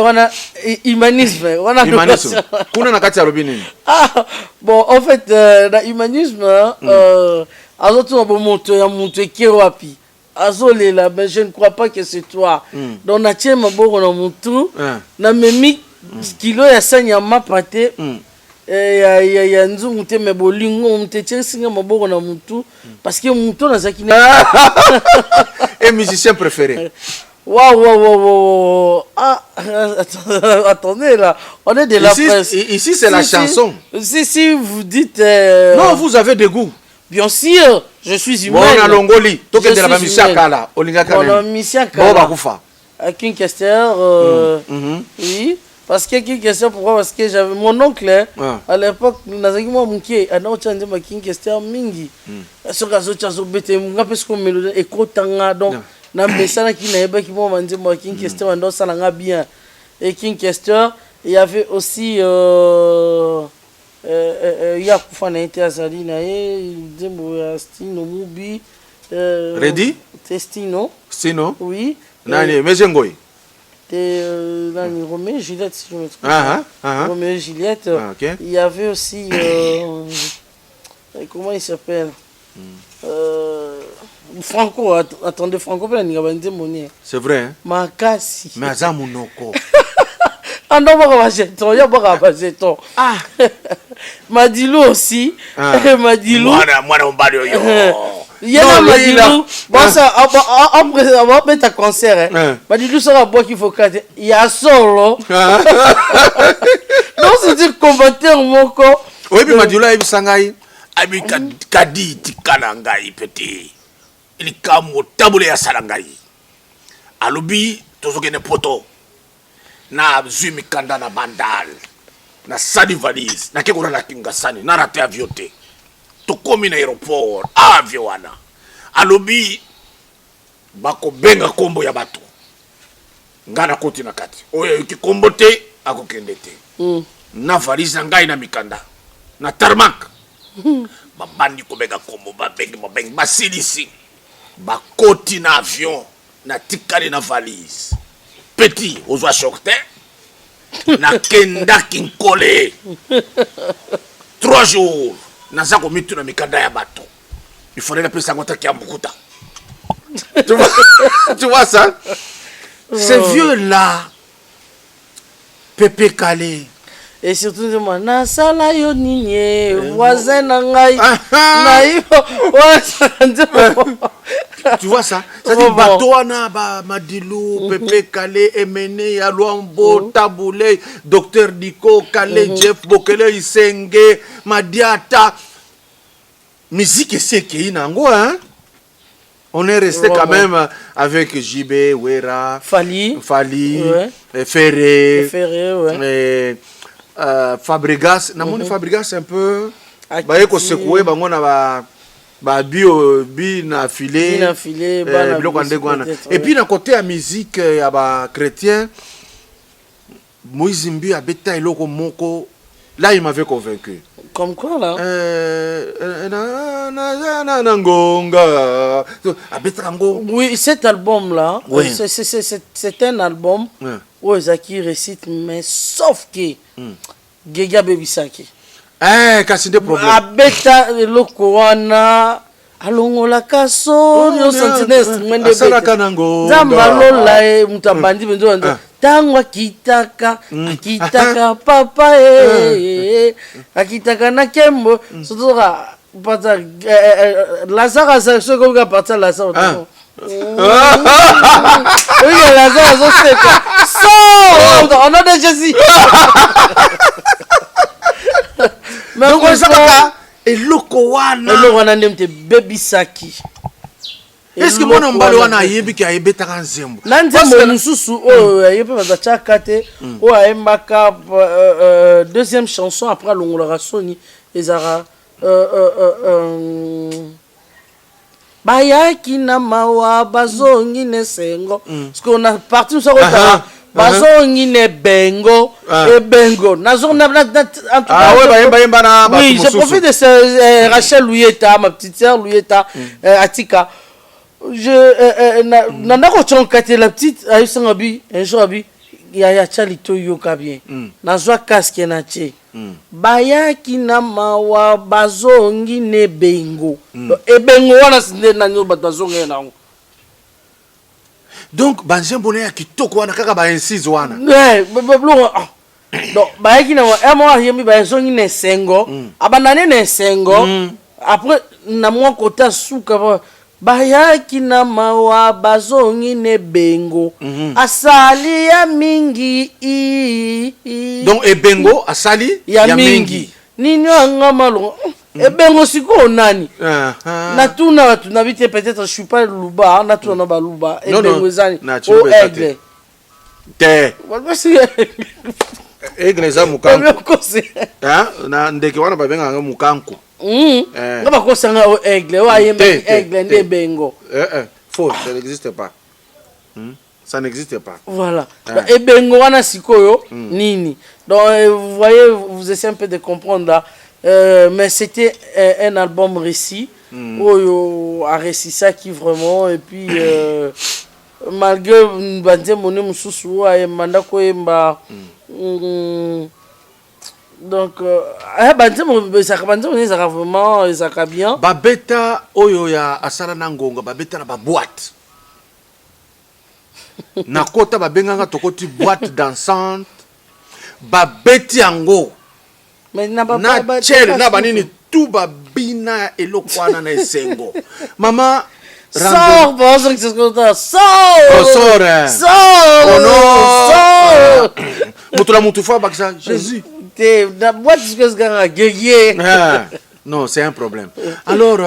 wana humanisme wana humanisme kuna na kati ya lobi nini bon en fait na humanisme azoto bo moto ya moto ekero wapi azolela mais je ne crois pas que c'est toi donc na tie maboko na mutu na memi kilo ya sanya mapate ya nzungu te me bolingo mteche singa maboko na mutu parce que mutu na zakina et musicien préféré Waouh. Ah, attendez là, on est de la presse. Ici c'est la chanson. Si vous dites... Non, vous avez des goûts. Bien sûr, je suis humain. Bon, on a Longoli. Toi qui es de la Misia Kala. Bon, Misia Kala. Bon, Bakoufa. À King Kester, oui. Parce que King Kester, pourquoi? Parce que j'avais mon oncle, à l'époque, Nazaki Mouké, à Naochande, ma King Kester Mingi. Sur Gazo Chazo Bete, Munga Pesco Mélodie, et Kotanga, donc, Nambesana qui n'a pas qui m'a dit, moi, King Kester, on s'en bien. Et King Kester, il y avait aussi. Il y a Koufana Azali, Stino Mubi. Ready? Testino. Stino? Oui. Nani, Mezengoy. Roméo et Juliette, si je me trompe. Roméo et Juliette. Il y avait aussi. Comment il s'appelle? Franco. Attendez, Franco, c'est vrai, hein? Makasi. Mais Azamunoko. Ah non, il y a pas de ah. Madilou aussi. Madilou. Il y a Madilou. Bon, ça, on va mettre un concert. Madilou sera bon qu'il faut qu'il il y a solo. Non, c'est du combattant mon corps. Oui, mais Madilou a eu Sangai. Ami Kadi Tikanangai petit. Il est comme au taboulet à Salangai. Alubi, tout ce qui est poto. Na zui mikanda na bandal na sadi valise na kekura na kingasani na rate avion te to komi na aéroport avion wana alobi bako benga kombo ya bato ngana koti na kati oyo ki kombo te akokende te na valise na ngai na mikanda na tarmac babandi ko benga kombo babengi basilisi bakoti na avion na tikali na valise petit aux oies choqués na kenda kinkole 3 jours naza ko mitu na mikanda ya bato il fallait la pesa ngota kia mukuta tu vois ça ces vieux là Pépé Calé et surtout moi na sala yo nini voisin na ngai na yo tu vois ça ça dit bateau na ba Madilou Pépé Calé Emene Aluambo Taboulé Docteur Diko Calé Jeff Bokele Isenge Madiata musique c'est qui nango hein. On est resté quand même avec JB Wera Fali Ferré ouais. Fabregas namoni Fabregas un peu ba yeko secouer bango na ba bi na filé et puis na côté à musique ya ba chrétien Moïse Mbi abeta eloko moko là il m'avait convaincu comme quoi là oui cet album là oui. C'est un album où Zaki récite mais sauf que Gega Bebisaki kasi de problème abeta eloko wana alongola kaso yo sentines mwende asalaka nango zambalola mutabandi benzo tangwa kitaka akitaka papa akitaka na kembo sotoka pata lazara sa soko ka pata lazara oui lazara zo seka so on a déjà dit donc on s'appelle eloko wana ndemte bebisaki est-ce que mon mbali wana yebi ki ayebetaka nzembo na nzembo mususu oyo ayepe bazachaka te oyo ayembaka deuxième chanson après longola soni ezara bayaki na mawa bazongi nesengo parce qu'on a parti nous ça bazongi ne bengo et bengo oui je profite de ce Rachel Louyeta ma petite sœur Louyeta Atika je nana ko chonkate la petite ayusanga bi un jour abi ya chalito yoka bien nazwa casque na che bayaki na mawa bazongi ne bengo e bengo wana sinde na nyo bazongi na ngo. Donc banzembo na kitoko wana kaka ba incise wana donc bayaki na moi yemi bazongi ne sengo abanane ne sengo après na moi kota suka bayaki na mawa bazongi ne bengo asali ya mingi donc ebengo asali ya mingi nini anga malongo ebengo siko nani na tuna watu na vite peut-être je suis pas luba na tuna ba luba ebengo ezani o aigle te aigle za mukanku na ndeke wana babenga nga mukanku nga bakosanga o aigle o ayemba aigle nde bengo faux, ça n'existe pas. Ça n'existe pas. Voilà. Et bengo wana sikoyo nini. Donc vous voyez, vous essayez un peu de comprendre là. Mais c'était un album récit. Oyo a récit ça qui vraiment et puis malgré bande moné mususu ay manda ko yemba donc bande moné ça vraiment ça bien. Babeta oyo ya asala na ngonga babeta na ba boîte. Na kota babenganga tokoti boîte dansante babeti yango mais na chere na banini tout babina elokwana na esengo mama sors bon c'est ce que ça sors mutula mutufa bakisa Jésus la boîte ce que guerrier non c'est un problème alors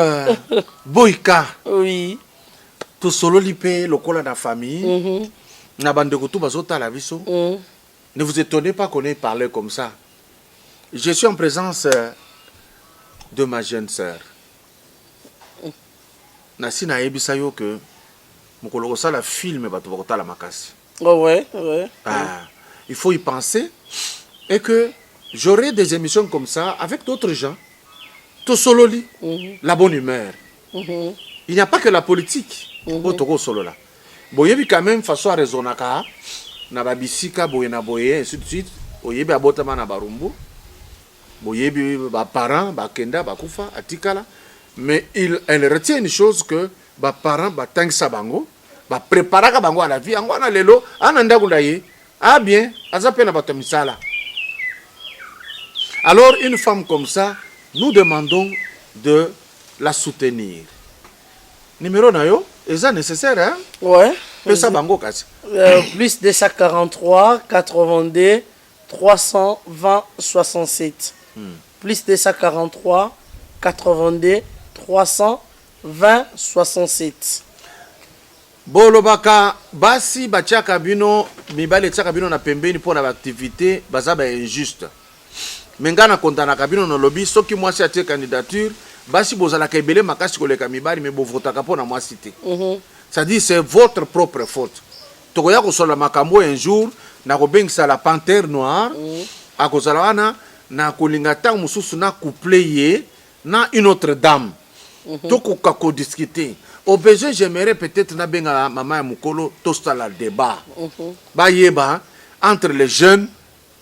boyka oui to solo lipe lokola na famille na bandeko tout bazota la biso ne vous étonnez pas qu'on ait parlé comme ça. Je suis en présence de ma jeune sœur nasi na yebisa yo que mokolo ça la film bato bakota la makasi ouais il faut y penser et que j'aurai des émissions comme ça avec d'autres gens to solo li la bonne humeur il n'y a pas que la politique otoko solo là boyebi quand même façon à raisonnaka na babisika boye na boye ainsi de suite oyebi abotama na barumbu boyebi ba parents ba kenda ba kufa atikala mais elle retient une chose que ba parents ba tangisa bango ba préparaka bango à la vie angwana lelo ananda kundaye bien azape na bato misala. Alors une femme comme ça nous demandons de la soutenir. Numéro na yo est nécessaire hein? Ouais. Pesa bango kasi. Plus 243 82 320 67. Plus 243 82 320 67. Bolobaka basi bachaka bino mibale tchaka bino na pembeni pour na activité baza ba injuste. Mengana kontana kabino no lobby soki mwasi atie candidature basi bozala ka ebele makasi koleka mibali me bovotaka pona mwasi te. Ça dit c'est votre propre faute. Tokoya ko sola makambo un jour na ko bengisa la panthère noire akozala wana na kolinga tang mususu na couple ye na une autre dame. Toko ka ko discuter. Au besoin j'aimerais peut-être na benga maman ya mukolo tosta la débat. Ba yeba entre les jeunes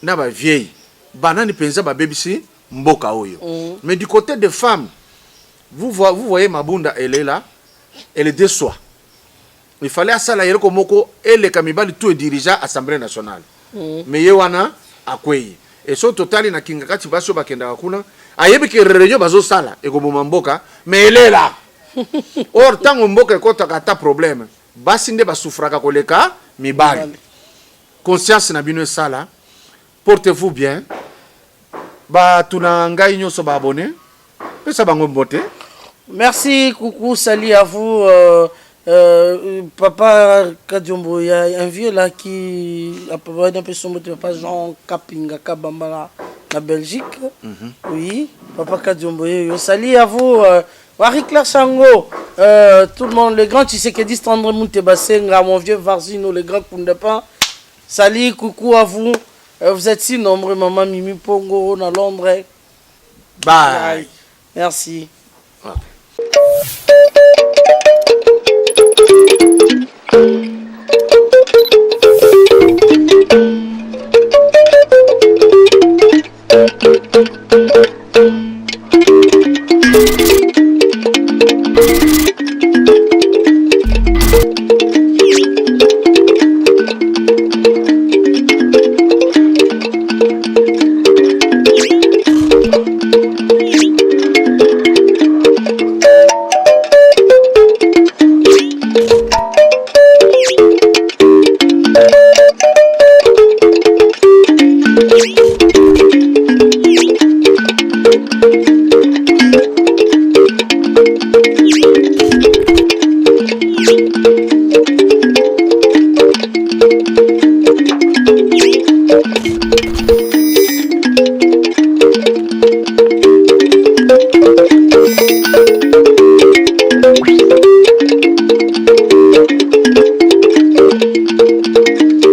na ba vieilles. Banani penza ba bebisi mboka oyo. Mais du côté des femmes, vous voyez Mabunda, elle est là, elle est déçoit. Il fallait à ça la yero komoko et les kamibali tout est dirigeant Assemblée nationale. Mais yewana akwei. Et son total na kinga kati baso bakenda kuna ayebi ke réunion bazo sala e ko mboka mais elle est là. Or tango mboka ko takata problème. Basi nde basufraka koleka mibali. Conscience na bino sala. Portez-vous bien. Ba tuna ngai nyoso ba abonné. Pesa bango mbote. Merci, coucou, salut à vous. Papa Kadiombo, il y a un vieux là qui a un peu son papa Jean Kapinga Kabamba la Belgique. Oui, Papa Kadiombo, salut à vous. Marie-Claire Chango, tout le monde, le grand Tshisekedi Tendre Mountebasenga, mon vieux Varzino, le grand Koundapa. Salut, coucou à vous. Vous êtes si nombreux, maman Mimi Pongo, à Londres. Bye. Merci. Merci.